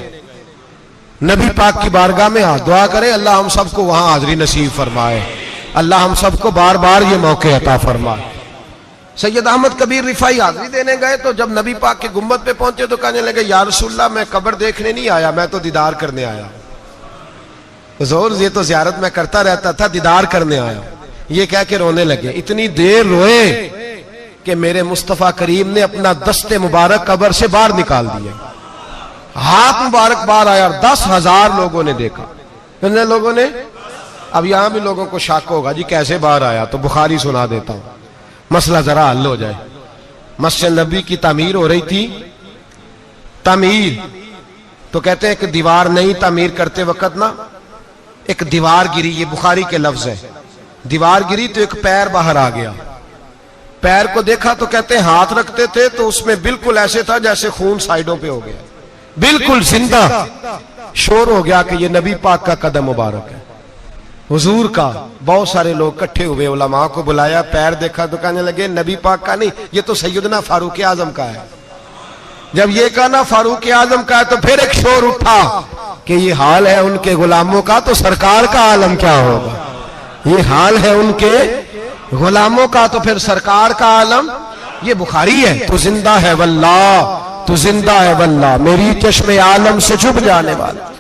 نبی پاک کی بارگاہ میں دعا کریں اللہ ہم سب کو وہاں حاضری نصیب فرمائے, اللہ ہم سب کو بار بار یہ موقع عطا فرمائے. سید احمد کبیر رفائی حاضری دینے گئے تو جب نبی پاک کے گنبد پہ پہنچے تو کہنے لگے یا رسول اللہ میں قبر دیکھنے نہیں آیا, میں تو دیدار کرنے آیا. حضور یہ تو زیارت میں کرتا رہتا تھا, دیدار کرنے آیا. یہ کہہ کے رونے لگے. اتنی دیر روئے کہ میرے مصطفیٰ کریم نے اپنا دست مبارک قبر سے باہر نکال دیا, ہاتھ مبارک باہر آیا اور 10,000 لوگوں نے دیکھا. کتنے لوگوں نے؟ اب یہاں بھی لوگوں کو شک ہوگا جی کیسے باہر آیا، تو بخاری سنا دیتا ہوں، مسئلہ ذرا حل ہو جائے۔ مسجد نبی کی تعمیر ہو رہی تھی، تعمیر تو کہتے ہیں کہ دیوار نہیں، تعمیر کرتے وقت نا ایک دیوار گری، یہ بخاری کے لفظ ہے، دیوار گری تو ایک پیر باہر آ گیا، پیر کو دیکھا تو کہتے ہیں ہاتھ رکھتے تھے تو اس میں بالکل ایسے تھا جیسے خون سائیڈوں پہ ہو گیا، بالکل زندہ، شور ہو گیا کہ یہ نبی پاک کا قدم مبارک ہے، حضور کا۔ بہت سارے لوگ کٹھے ہوئے، علماء کو بلایا، پیر دیکھا تو کہنے لگے نبی پاک کا نہیں، یہ تو سیدنا فاروق اعظم کا ہے۔ جب یہ کہا نا فاروق اعظم کا ہے تو پھر ایک شور اٹھا کہ یہ حال ہے ان کے غلاموں کا تو سرکار کا عالم کیا ہوگا، یہ حال ہے ان کے غلاموں کا تو پھر سرکار کا عالم۔ یہ بخاری ہے، تو زندہ ہے واللہ، تو زندہ ہے واللہ، میری چشم عالم سے چھپ جانے والا۔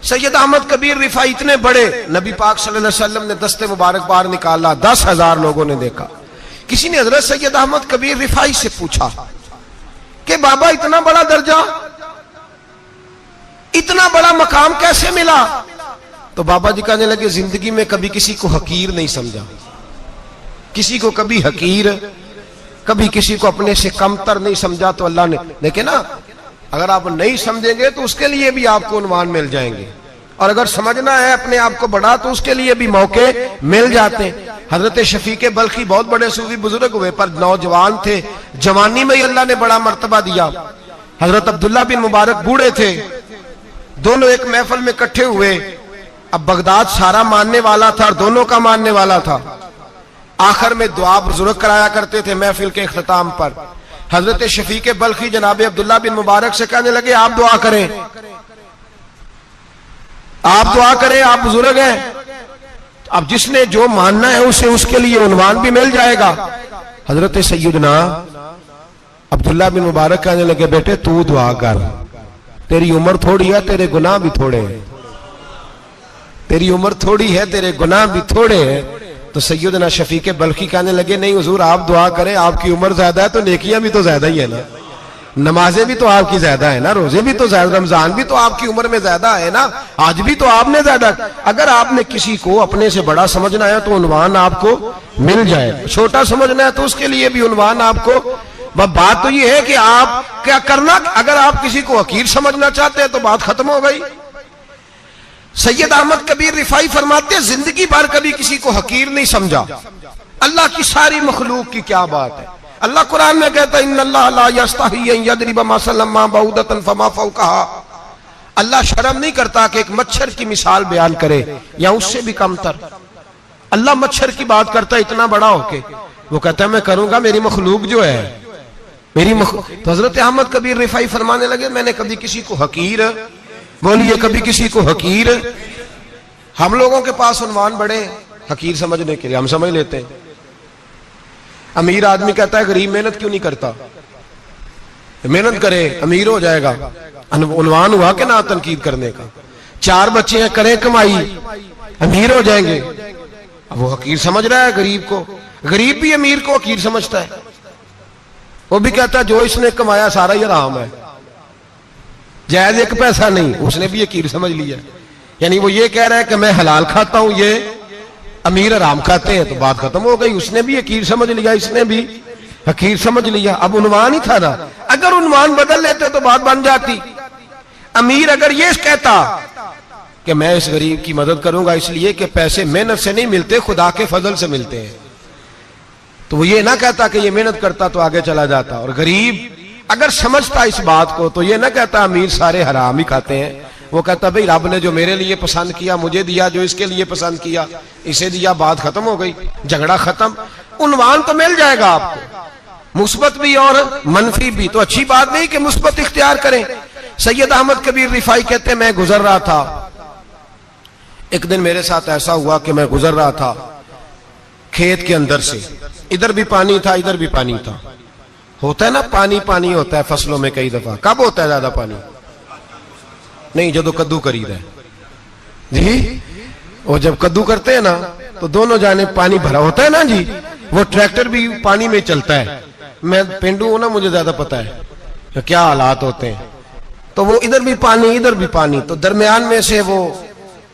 سید احمد کبیر رفاعی اتنے بڑے، نبی پاک صلی اللہ علیہ وسلم نے دست مبارک باہر نکالا، 10,000 لوگوں نے دیکھا۔ کسی نے حضرت سید احمد کبیر رفاعی سے پوچھا کہ بابا اتنا بڑا درجہ، اتنا بڑا مقام کیسے ملا؟ تو بابا جی کہنے لگے زندگی میں کبھی کسی کو حقیر نہیں سمجھا، کسی کو کبھی حقیر، کبھی کسی کو اپنے سے کمتر نہیں سمجھا، تو اللہ نے دیکھیں نا، اگر آپ نہیں سمجھیں گے تو اس کے لیے بھی آپ کو عنوان مل جائیں گے، اور اگر سمجھنا ہے اپنے آپ کو بڑا تو اس کے لیے بھی موقع مل جاتے ہیں۔ حضرت شفیق بلخی بہت بڑے صوفی بزرگ ہوئے پر نوجوان تھے، جوانی میں ہی اللہ نے بڑا مرتبہ دیا۔ حضرت عبداللہ بن مبارک بوڑھے تھے، دونوں ایک محفل میں اکٹھے ہوئے، اب بغداد سارا ماننے والا تھا اور دونوں کا ماننے والا تھا، آخر میں دعا بزرگ کرایا کرتے تھے محفل کے اختتام پر۔ حضرت شفیق بلخی جناب عبداللہ بن مبارک سے کہنے لگے آپ دعا کریں، آپ دعا کریں، آپ بزرگ ہیں، اب جس نے جو ماننا ہے اسے اس کے لیے عنوان بھی مل جائے گا۔ حضرت سیدنا عبداللہ بن مبارک کہنے لگے بیٹے تو دعا کر، تیری عمر تھوڑی ہے، تیرے گناہ بھی تھوڑے ہیں، تیری عمر تھوڑی ہے، تیرے گناہ بھی تھوڑے ہیں۔ تو سیدنا شفیق بلخی کہنے لگے نہیں حضور آپ دعا کریں، آپ کی عمر زیادہ ہے تو نیکیاں بھی تو زیادہ ہی ہے نا، نمازیں بھی تو آپ کی زیادہ ہے نا، روزے بھی تو زیادہ، رمضان بھی تو آپ کی عمر میں زیادہ ہے نا، آج بھی تو آپ نے زیادہ۔ اگر آپ نے کسی کو اپنے سے بڑا سمجھنا ہے تو عنوان آپ کو مل جائے، چھوٹا سمجھنا ہے تو اس کے لیے بھی عنوان آپ کو۔ بات تو یہ ہے کہ آپ کیا کرنا، اگر آپ کسی کو حقیر سمجھنا چاہتے ہیں تو بات ختم ہو گئی۔ سید احمد کبیر رفاعی فرماتے ہیں زندگی بھر کبھی کسی کو حقیر نہیں سمجھا، اللہ کی ساری مخلوق کی کیا بات ہے۔ اللہ قرآن میں کہتا ہے ان اللہ لا یستحی ان یضرب مثلا ما بعوضۃ فما فوقها، اللہ شرم نہیں کرتا کہ ایک مچھر کی مثال بیان کرے یا اس سے بھی کم تر۔ اللہ مچھر کی بات کرتا ہے اتنا بڑا ہو کے، وہ کہتا ہے میں کروں گا، میری مخلوق جو ہے میری مخلوق۔ تو حضرت احمد کبیر رفاعی فرمانے لگے میں نے کبھی کسی کو حقیر، بولیے کبھی کسی کو حقیر، ہم لوگوں کے پاس عنوان بڑے حقیر سمجھنے کے لیے ہم سمجھ لیتے ہیں۔ امیر آدمی کہتا ہے غریب محنت کیوں نہیں کرتا، محنت کرے امیر ہو جائے گا، عنوان ہوا کہ نہ تنقید کرنے کا۔ 4 بچے ہیں کریں کمائی امیر ہو جائیں گے، اب وہ حقیر سمجھ رہا ہے غریب کو، غریب بھی امیر کو حقیر سمجھتا ہے، وہ بھی کہتا ہے جو اس نے کمایا سارا ہی حرام ہے، جائز ایک پیسہ نہیں، اس نے بھی حقیر سمجھ لیا، یعنی وہ یہ کہہ رہا ہے کہ میں حلال کھاتا ہوں، یہ امیر حرام کھاتے ہیں، تو بات ختم ہو گئی، اس نے بھی حقیر سمجھ لیا، اس نے بھی حقیر سمجھ لیا۔ اب عنوان ہی تھا نا، اگر عنوان بدل لیتے تو بات بن جاتی۔ امیر اگر یہ کہتا کہ میں اس غریب کی مدد کروں گا اس لیے کہ پیسے محنت سے نہیں ملتے خدا کے فضل سے ملتے ہیں، تو وہ یہ نہ کہتا کہ یہ محنت کرتا تو آگے چلا جاتا۔ اور غریب اگر سمجھتا اس بات کو تو یہ نہ کہتا امیر سارے حرام ہی کھاتے ہیں، وہ کہتا بھئی رب نے جو میرے لیے پسند کیا مجھے دیا، جو اس کے لیے پسند کیا اسے دیا، بات ختم ہو گئی، جھگڑا ختم۔ عنوان تو مل جائے گا آپ کو، مثبت بھی اور منفی بھی، تو اچھی بات نہیں کہ مثبت اختیار کریں۔ سید احمد کبیر رفاعی کہتے ہیں میں گزر رہا تھا، ایک دن میرے ساتھ ایسا ہوا کہ میں گزر رہا تھا کھیت کے اندر سے، ادھر بھی پانی تھا ادھر بھی پانی تھا، ہوتا ہے نا پانی پانی ہوتا ہے فصلوں میں کئی دفعہ، کب ہوتا ہے زیادہ پانی؟ نہیں جدو کدو کرید ہے جی، وہ جب کدو کرتے ہیں نا تو دونوں جانب پانی بھرا ہوتا ہے نا جی، وہ ٹریکٹر بھی پانی میں چلتا ہے، میں پینڈو ہوں نا مجھے زیادہ پتا ہے کیا حالات ہوتے ہیں، تو وہ ادھر بھی پانی ادھر بھی پانی، تو درمیان میں سے وہ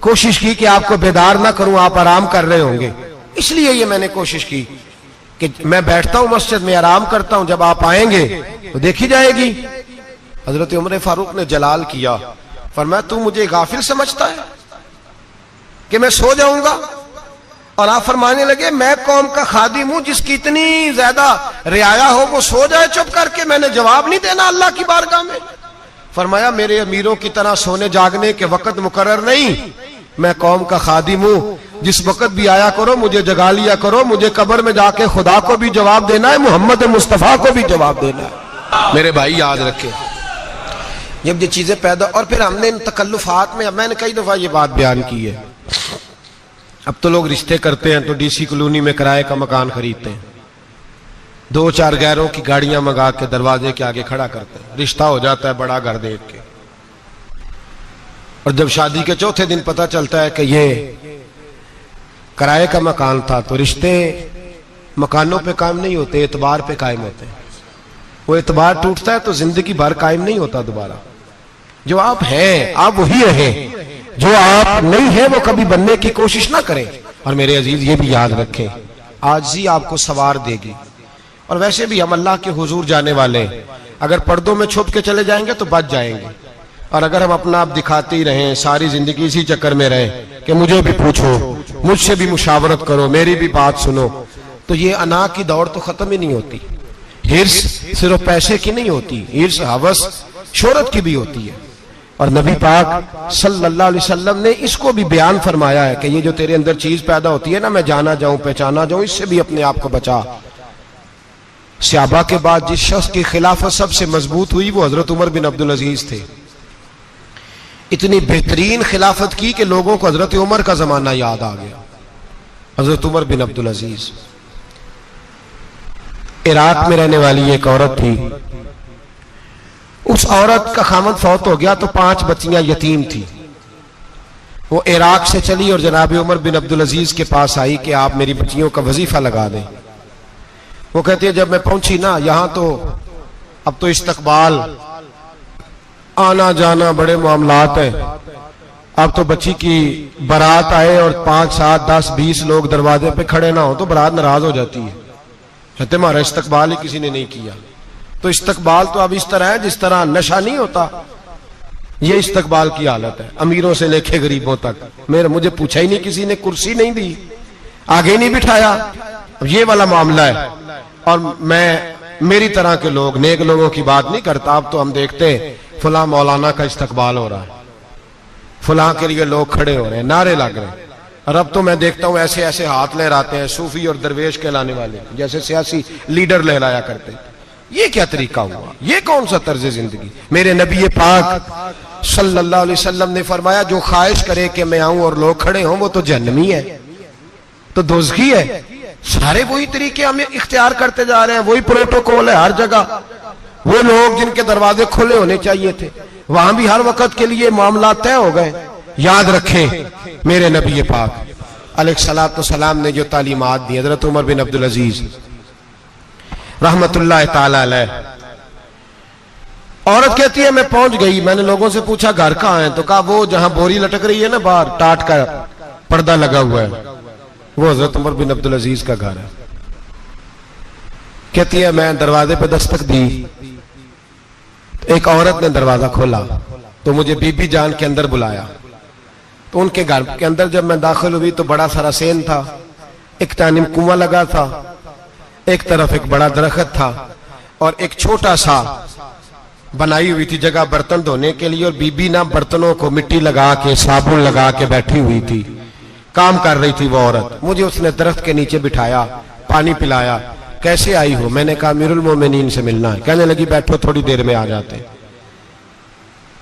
کوشش کی کہ آپ کو بیدار نہ کروں, آپ آرام کر رہے ہوں گے, اس لیے یہ میں نے کوشش کی کہ میں بیٹھتا ہوں مسجد میں آرام کرتا ہوں, جب آپ آئیں گے تو دیکھی جائے گی. حضرت عمر فاروق نے جلال کیا, فرمایا تو مجھے غافل سمجھتا ہے کہ میں سو جاؤں گا؟ اور آپ فرمانے لگے میں قوم کا خادم ہوں, جس کی اتنی زیادہ رعایا ہو وہ سو جائے چپ کر کے, میں نے جواب نہیں دینا اللہ کی بارگاہ میں؟ فرمایا میرے امیروں کی طرح سونے جاگنے کے وقت مقرر نہیں, میں قوم کا خادم ہوں, جس وقت بھی آیا کرو مجھے جگا لیا کرو, مجھے قبر میں جا کے خدا کو بھی جواب دینا ہے, محمد مصطفیٰ کو بھی جواب دینا ہے. میرے بھائی یاد رکھیں, جب یہ چیزیں پیدا, اور پھر ہم نے ان تکلفات میں, اب میں نے کئی دفعہ یہ بات بیان کی ہے, اب تو لوگ رشتے کرتے ہیں تو ڈی سی کالونی میں کرائے کا مکان خریدتے ہیں, 2-4 غیروں کی گاڑیاں منگا کے دروازے کے آگے کھڑا کرتے ہیں, رشتہ ہو جاتا ہے بڑا گھر دیکھ کے, اور جب شادی کے چوتھے دن پتہ چلتا ہے کہ یہ کرائے کا مکان تھا, تو رشتے مکانوں پہ قائم نہیں ہوتے, اعتبار پہ قائم ہوتے ہیں. وہ اعتبار ٹوٹتا ہے تو زندگی بھر قائم نہیں ہوتا دوبارہ. جو آپ ہیں آپ وہی رہیں, جو آپ نہیں ہیں وہ کبھی بننے کی کوشش نہ کریں. اور میرے عزیز یہ بھی یاد رکھیں, عاجزی آپ کو سوار دے گی. اور ویسے بھی ہم اللہ کے حضور جانے والے, اگر پردوں میں چھپ کے چلے جائیں گے تو بچ جائیں گے, اور اگر ہم اپنا آپ دکھاتے ہی رہیں, ساری زندگی اسی چکر میں رہیں کہ مجھے بھی پوچھو, مجھ سے بھی مشاورت کرو, میری بھی بات سنو, تو یہ انا کی دوڑ تو ختم ہی نہیں ہوتی. ہرس صرف پیسے کی نہیں ہوتی, ہرس ہوس شہرت کی بھی ہوتی ہے. اور نبی پاک صلی اللہ علیہ وسلم نے اس کو بھی بیان فرمایا ہے کہ یہ جو تیرے اندر چیز پیدا ہوتی ہے نا, میں جانا جاؤں پہچانا جاؤں, اس سے بھی اپنے آپ کو بچا. صحابہ کے بعد جس شخص کی خلافت سب سے مضبوط ہوئی وہ حضرت عمر بن عبدالعزیز تھے. اتنی بہترین خلافت کی کہ لوگوں کو حضرت عمر کا زمانہ یاد آ گیا. حضرت عمر بن عبدالعزیز, عراق میں رہنے والی ایک عورت تھی, اس عورت کا خامد فوت ہو گیا تو 5 بچیاں یتیم تھی. وہ عراق سے چلی اور جناب عمر بن عبدالعزیز کے پاس آئی کہ آپ میری بچیوں کا وظیفہ لگا دیں. وہ کہتے ہیں جب میں پہنچی نا, یہاں تو اب تو استقبال, آنا جانا بڑے معاملات ہیں, اب تو بچی کی برات آئے اور 5, 7, 10, 20 لوگ دروازے پہ کھڑے نہ ہو تو برات ناراض ہو جاتی ہے. کہتے ہمارا استقبال ہی کسی نے نہیں کیا. تو استقبال تو اب اس طرح ہے جس طرح نشہ نہیں ہوتا, یہ استقبال کی حالت ہے, امیروں سے لے کے غریبوں تک. مجھے پوچھا ہی نہیں کسی نے, کرسی نہیں دی, آگے نہیں بٹھایا, یہ والا معاملہ ہے. اور میں میری طرح کے لوگ, نیک لوگوں کی بات نہیں کرتا. اب تو ہم دیکھتے ہیں فلاں مولانا کا استقبال ہو رہا ہے, فلاں کے لیے لوگ کھڑے ہو رہے ہیں, نعرے لگ رہے ہیں. اور اب تو میں دیکھتا ہوں ایسے ایسے ہاتھ لہراتے ہیں صوفی اور درویش کہلانے والے, جیسے سیاسی لیڈر لہرایا کرتے. یہ کیا طریقہ ہوا, یہ کون سا طرز زندگی؟ میرے نبی پاک صلی اللہ علیہ وسلم نے فرمایا جو خواہش کرے کہ میں آؤں اور لوگ کھڑے ہوں وہ تو جہنمی ہے, تو دوزخی ہے. سارے وہی طریقے ہم اختیار کرتے جا رہے ہیں, وہی پروٹوکول ہے ہر جگہ. وہ لوگ جن کے دروازے کھلے ہونے چاہیے تھے وہاں بھی ہر وقت کے لیے معاملات طے ہو گئے. یاد رکھیں میرے نبی پاک علیہ الصلوۃ والسلام نے جو تعلیمات دی, حضرت عمر بن عبدالعزیز رحمت اللہ تعالی علیہ, عورت کہتی ہے میں پہنچ گئی, میں نے لوگوں سے پوچھا گھر کہاں ہے, تو کہا وہ جہاں بوری لٹک رہی ہے نا باہر, ٹاٹ کا پردہ لگا ہوا ہے, وہ حضرت عمر بن عبدالعزیز کا گھر ہے. کہتی ہے میں دروازے پہ دستک دی, ایک عورت نے دروازہ کھولا تو مجھے بی بی جان کے اندر بلایا. تو ان کے گھر کے اندر جب میں داخل ہوئی تو بڑا سارا سین تھا, ایک جانب کنواں لگا تھا, ایک طرف ایک بڑا درخت تھا, اور ایک چھوٹا سا بنائی ہوئی تھی جگہ برتن دھونے کے لیے, اور بی بی نہ برتنوں کو مٹی لگا کے صابن لگا کے بیٹھی ہوئی تھی, کام کر رہی تھی وہ عورت. مجھے اس نے درخت کے نیچے بٹھایا, پانی پلایا. کیسے آئی ہو؟ میں نے کہا امیر المومنین سے ملنا ہے. کہنے لگی بیٹھو تھوڑی دیر میں آ جاتے.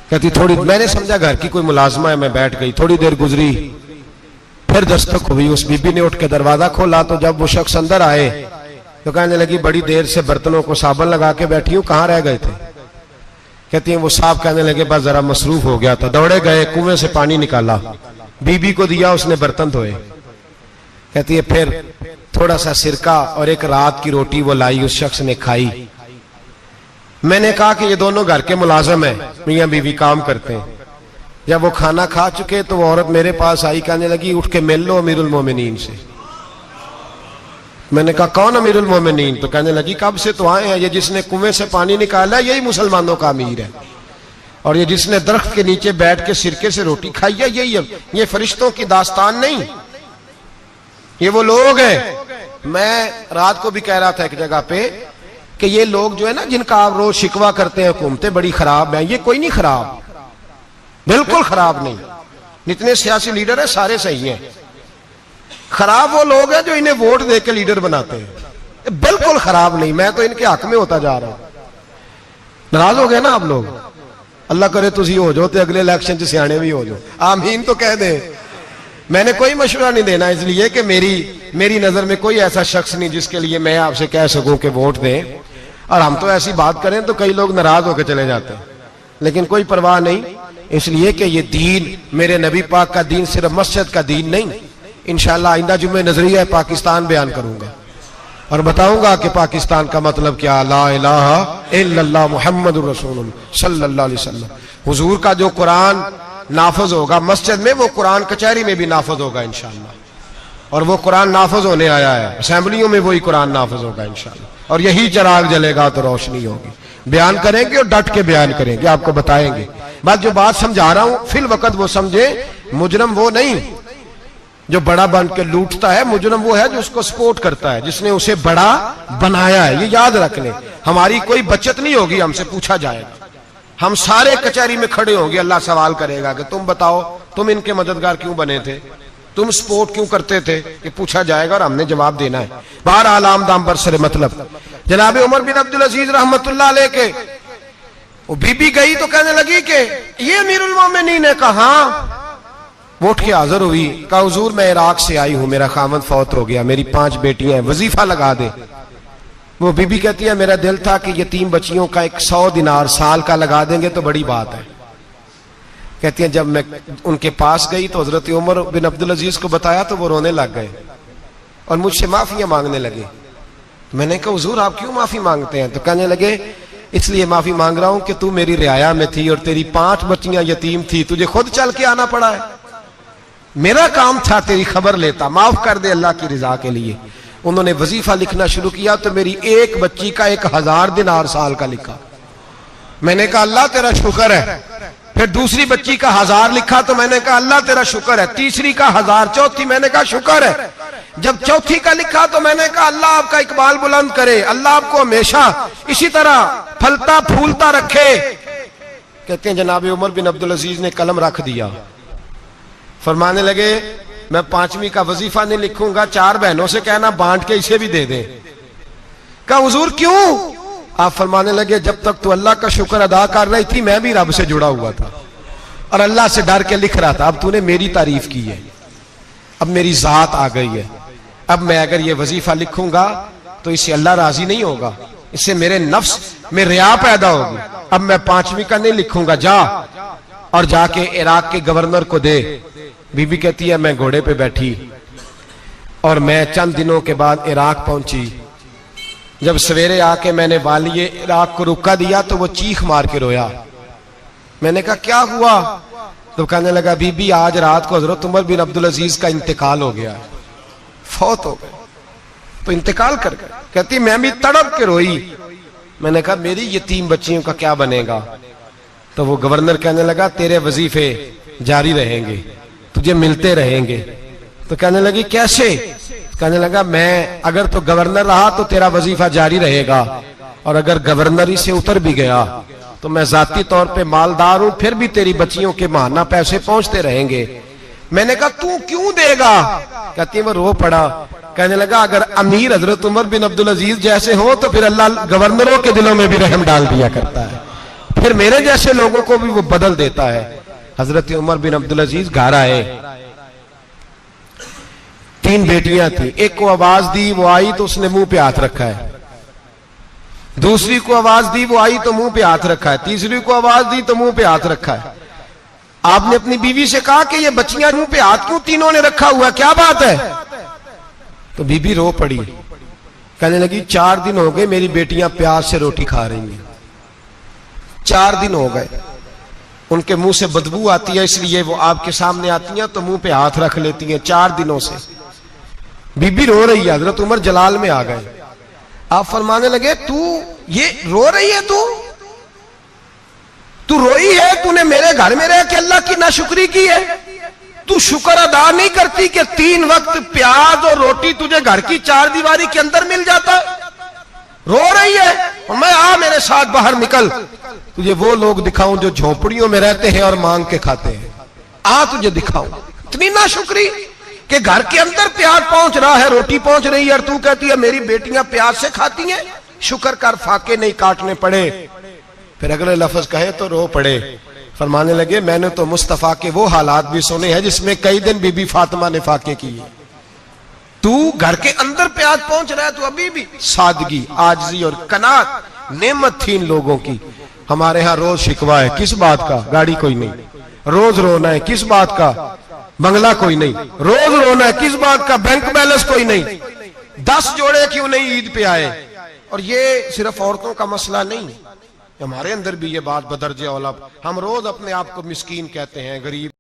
کہتی تھوڑی, میں نے سمجھا گھر کی کوئی ملازمہ ہے, میں بیٹھ گئی. تھوڑی دیر گزری, پھر دستک ہوئی, اس بی بی نے اٹھ کے دروازہ کھولا. تو جب وہ شخص اندر آئے تو کہنے لگی بڑی دیر سے برتنوں کو صابن لگا کے بیٹھی ہوں, کہاں رہ گئے تھے؟ کہتی ہیں وہ صاحب کہنے لگے بس ذرا مصروف ہو گیا تھا. دوڑے گئے, کنویں سے پانی نکالا, بی بی کو دیا, اس نے برتن دھوئے. کہتی ہے پھر تھوڑا سا سرکہ اور ایک رات کی روٹی وہ لائی, اس شخص نے کھائی. میں نے کہا کہ یہ دونوں گھر کے ملازم ہیں, میاں بیوی کام کرتے ہیں. جب وہ کھانا کھا چکے تو وہ عورت میرے پاس آئی، کہنے لگی اٹھ کے مل لو امیر المومنین سے۔ میں نے کہا کون امیر المومنین؟ تو کہنے لگی کب سے تو آئے ہیں، یہ جس نے کنویں سے پانی نکالا یہی مسلمانوں کا امیر ہے، اور یہ جس نے درخت کے نیچے بیٹھ کے سرکے سے روٹی کھائی ہے یہی ہے۔ یہ فرشتوں کی داستان نہیں، یہ وہ لوگ ہیں۔ میں رات کو بھی کہہ رہا تھا ایک جگہ پہ کہ یہ لوگ جو ہے نا جن کا آپ روز شکوہ کرتے ہیں حکومتیں بڑی خراب ہیں، یہ کوئی نہیں خراب، بالکل خراب نہیں۔ جتنے سیاسی لیڈر ہیں سارے صحیح ہیں، خراب وہ لوگ ہیں جو انہیں ووٹ دے کے لیڈر بناتے ہیں، بالکل خراب نہیں۔ میں تو ان کے حق میں ہوتا جا رہا ہوں۔ ناراض ہو گئے نا آپ لوگ؟ اللہ کرے تسی ہو جاؤ تے اگلے الیکشن سے سیانے بھی ہو جاؤ، آمین تو کہہ دیں۔ میں نے کوئی مشورہ نہیں دینا، اس لیے کہ میری نظر میں کوئی ایسا شخص نہیں جس کے لیے میں آپ سے کہہ سکوں کہ ووٹ دیں، اور ہم تو ایسی بات کریں تو کئی لوگ ناراض ہو کے چلے جاتے ہیں، لیکن کوئی پرواہ نہیں، اس لیے کہ یہ دین میرے نبی پاک کا دین صرف مسجد کا دین نہیں۔ انشاءاللہ آئندہ جمعہ نظریہ پاکستان بیان کروں گا اور بتاؤں گا کہ پاکستان کا مطلب کیا، لا الہ الا اللہ محمد رسول اللہ صلی اللہ علیہ وسلم۔ حضور کا جو قرآن نافذ ہوگا مسجد میں، وہ قرآن کچہری میں بھی نافذ ہوگا انشاءاللہ، اور وہ قرآن نافذ ہونے آیا ہے، اسمبلیوں میں وہی قرآن نافذ ہوگا انشاءاللہ، اور یہی چراغ جلے گا تو روشنی ہوگی۔ بیان کریں گے اور ڈٹ کے بیان کریں گے، آپ کو بتائیں گے۔ بات جو بات سمجھا رہا ہوں فی الوقت وہ سمجھے، مجرم وہ نہیں جو بڑا بن کے لوٹتا ہے، مجرم وہ ہے جو اس کو سپورٹ کرتا ہے، جس نے اسے بڑا بنایا ہے۔ یہ یاد رکھ لیں، ہماری کوئی بچت نہیں ہوگی، ہم سے پوچھا جائے گا، ہم سارے کچہری میں کھڑے ہوں گے، اللہ سوال کرے گا کہ تم بتاؤ تم ان کے مددگار کیوں بنے تھے، تم سپورٹ کیوں کرتے تھے، یہ پوچھا جائے گا اور ہم نے جواب دینا ہے۔ بہرحال عام دام برسر مطلب جناب عمر بن عبدالعزیز رحمت اللہ علیہ کے وہ بی بی گئی تو کہنے لگی کہ یہ امیر المومنین نے کہا، وہ اٹھ کے حاضر ہوئی، کہا حضور میں عراق سے آئی ہوں، میرا خاوند فوت ہو گیا، میری 5 بیٹیاں ہیں، وظیفہ لگا دے۔ وہ بی بی کہتی ہے میرا دل تھا کہ یتیم بچیوں کا 100 دینار سال کا لگا دیں گے تو بڑی بات ہے۔ کہتی ہیں جب میں ان کے پاس گئی تو حضرت عمر بن عبدالعزیز کو بتایا تو وہ رونے لگ گئے اور مجھ سے معافیاں مانگنے لگے۔ میں نے کہا حضور آپ کیوں معافی مانگتے ہیں؟ تو کہنے لگے اس لیے معافی مانگ رہا ہوں کہ تو میری رعایا میں تھی اور تیری 5 بچیاں یتیم تھی، تجھے خود چل کے آنا پڑا ہے، میرا کام تھا تیری خبر لیتا، معاف کر دے اللہ کی رضا کے لیے۔ انہوں نے وظیفہ لکھنا شروع کیا تو میری ایک بچی کا 1000 دینار سال کا لکھا۔ میں نے کہا اللہ تیرا شکر ہے۔ پھر دوسری بچی کا 1000 لکھا تو میں نے کہا اللہ تیرا شکر ہے۔ تیسری کا 1000، چوتھی میں نے کہا شکر ہے۔ جب چوتھی کا لکھا تو میں نے کہا اللہ آپ کا اقبال بلند کرے، اللہ آپ کو ہمیشہ اسی طرح پھلتا پھولتا رکھے۔ کہتے ہیں جناب عمر بن عبدالعزیز نے قلم رکھ دیا، فرمانے لگے میں 5ویں کا وظیفہ نہیں لکھوں گا، 4 بہنوں سے کہنا بانٹ کے اسے بھی دے دیں۔ کہا حضور کیوں؟ آپ فرمانے لگے جب تک تو اللہ کا شکر ادا کر رہی تھی میں بھی رب سے جڑا ہوا تھا اور اللہ سے ڈر کے لکھ رہا تھا، اب تو نے میری تعریف کی ہے، اب میری ذات آ گئی ہے، اب میں اگر یہ وظیفہ لکھوں گا تو اس سے اللہ راضی نہیں ہوگا، اس سے میرے نفس میں ریا پیدا ہوگی، اب میں 5ویں کا نہیں لکھوں گا، جا اور جا کے عراق کے گورنر کو دے۔ بی بی کہتی ہے میں گھوڑے پہ بیٹھی اور میں چند دنوں کے بعد عراق پہنچی۔ جب سویرے آ کے میں نے والی عراق کو رکا دیا تو وہ چیخ مار کے رویا۔ میں نے کہا کیا ہوا؟ تو کہنے لگا بی بی آج رات کو حضرت عمر بن عبدالعزیز کا انتقال ہو گیا، فوت ہو گئے، تو انتقال کر گئے۔ کہتی میں بھی تڑپ کے روئی۔ میں نے کہا میری یتیم بچیوں کا کیا بنے گا؟ تو وہ گورنر کہنے لگا تیرے وظیفے جاری رہیں گے، تجھے ملتے رہیں گے۔ تو کہنے لگی کیسے؟ کہنے لگا میں اگر تو گورنر رہا تو تیرا وظیفہ جاری رہے گا، اور اگر گورنری سے اتر بھی گیا تو میں ذاتی طور پہ مالدار ہوں، پھر بھی تیری بچیوں کے ماہانہ پیسے پہنچتے رہیں گے۔ میں نے کہا تو کیوں دے گا؟ کہتی وہ رو پڑا۔ کہنے لگا اگر امیر حضرت عمر بن عبدالعزیز جیسے ہوں تو پھر اللہ گورنروں کے دلوں میں بھی رحم ڈال دیا کرتا ہے، پھر میرے جیسے لوگوں کو بھی وہ بدل دیتا ہے۔ حضرت عمر بن عبدالعزیز گھر آئے، 3 بیٹیاں تھیں، ایک کو آواز دی وہ آئی تو اس نے منہ پہ ہاتھ رکھا ہے، دوسری کو آواز دی وہ آئی تو منہ پہ ہاتھ رکھا ہے، تیسری کو آواز دی تو منہ پہ ہاتھ رکھا ہے۔ آپ نے اپنی بیوی سے کہا کہ یہ بچیاں منہ پہ ہاتھ کیوں تینوں نے رکھا ہوا، کیا بات ہے؟ تو بی بی رو پڑی، کہنے لگی 4 دن ہو گئے میری بیٹیاں پیاس سے روٹی کھا رہی ہیں، 4 دن ہو گئے، ان کے منہ سے بدبو آتی ہے، اس لیے وہ آپ کے سامنے آتی ہیں تو منہ پہ ہاتھ رکھ لیتی ہیں 4 دنوں سے۔ بی بی رو رہی ہے، حضرت عمر جلال میں آ گئے، آپ فرمانے لگے تو یہ رو رہی ہے، تو روئی ہے، تو نے میرے گھر میں رہ کے اللہ کی ناشکری کی ہے، تو شکر ادا نہیں کرتی کہ 3 وقت پیاز اور روٹی تجھے گھر کی 4 دیواری کے اندر مل جاتا؟ رو رہی ہے، اور میں میرے ساتھ باہر نکل، تجھے وہ لوگ دکھاؤں جو جھونپڑیوں میں رہتے ہیں اور مانگ کے کھاتے ہیں، تجھے دکھاؤں۔ اتنی ناشکری کہ گھر کے اندر پیاز پہنچ رہا ہے، روٹی پہنچ رہی ہے، اور تو کہتی ہے میری بیٹیاں پیاز سے کھاتی ہیں، شکر کر فاقے نہیں کاٹنے پڑے۔ پھر اگلے لفظ کہے تو رو پڑے۔ فرمانے لگے میں نے تو مصطفیٰ کے وہ حالات بھی سنے ہیں جس میں کئی دن بی بی فاطمہ نے فاقے کیے، تو گھر کے اندر پیاز پہنچ رہا ہے، تو ابھی بھی سادگی، عاجزی اور قناعت نعمت تھی ان لوگوں کی۔ ہمارے ہاں روز شکوا ہے، کس بات کا؟ گاڑی کوئی نہیں، روز رونا ہے، کس بات کا؟ بنگلہ کوئی نہیں، روز رونا ہے، کس بات کا؟ بینک بیلنس کوئی نہیں، 10 جوڑے کیوں نہیں عید پہ آئے؟ اور یہ صرف عورتوں کا مسئلہ نہیں، ہمارے اندر بھی یہ بات بدرجہ اولا، ہم روز اپنے آپ کو مسکین کہتے ہیں، غریب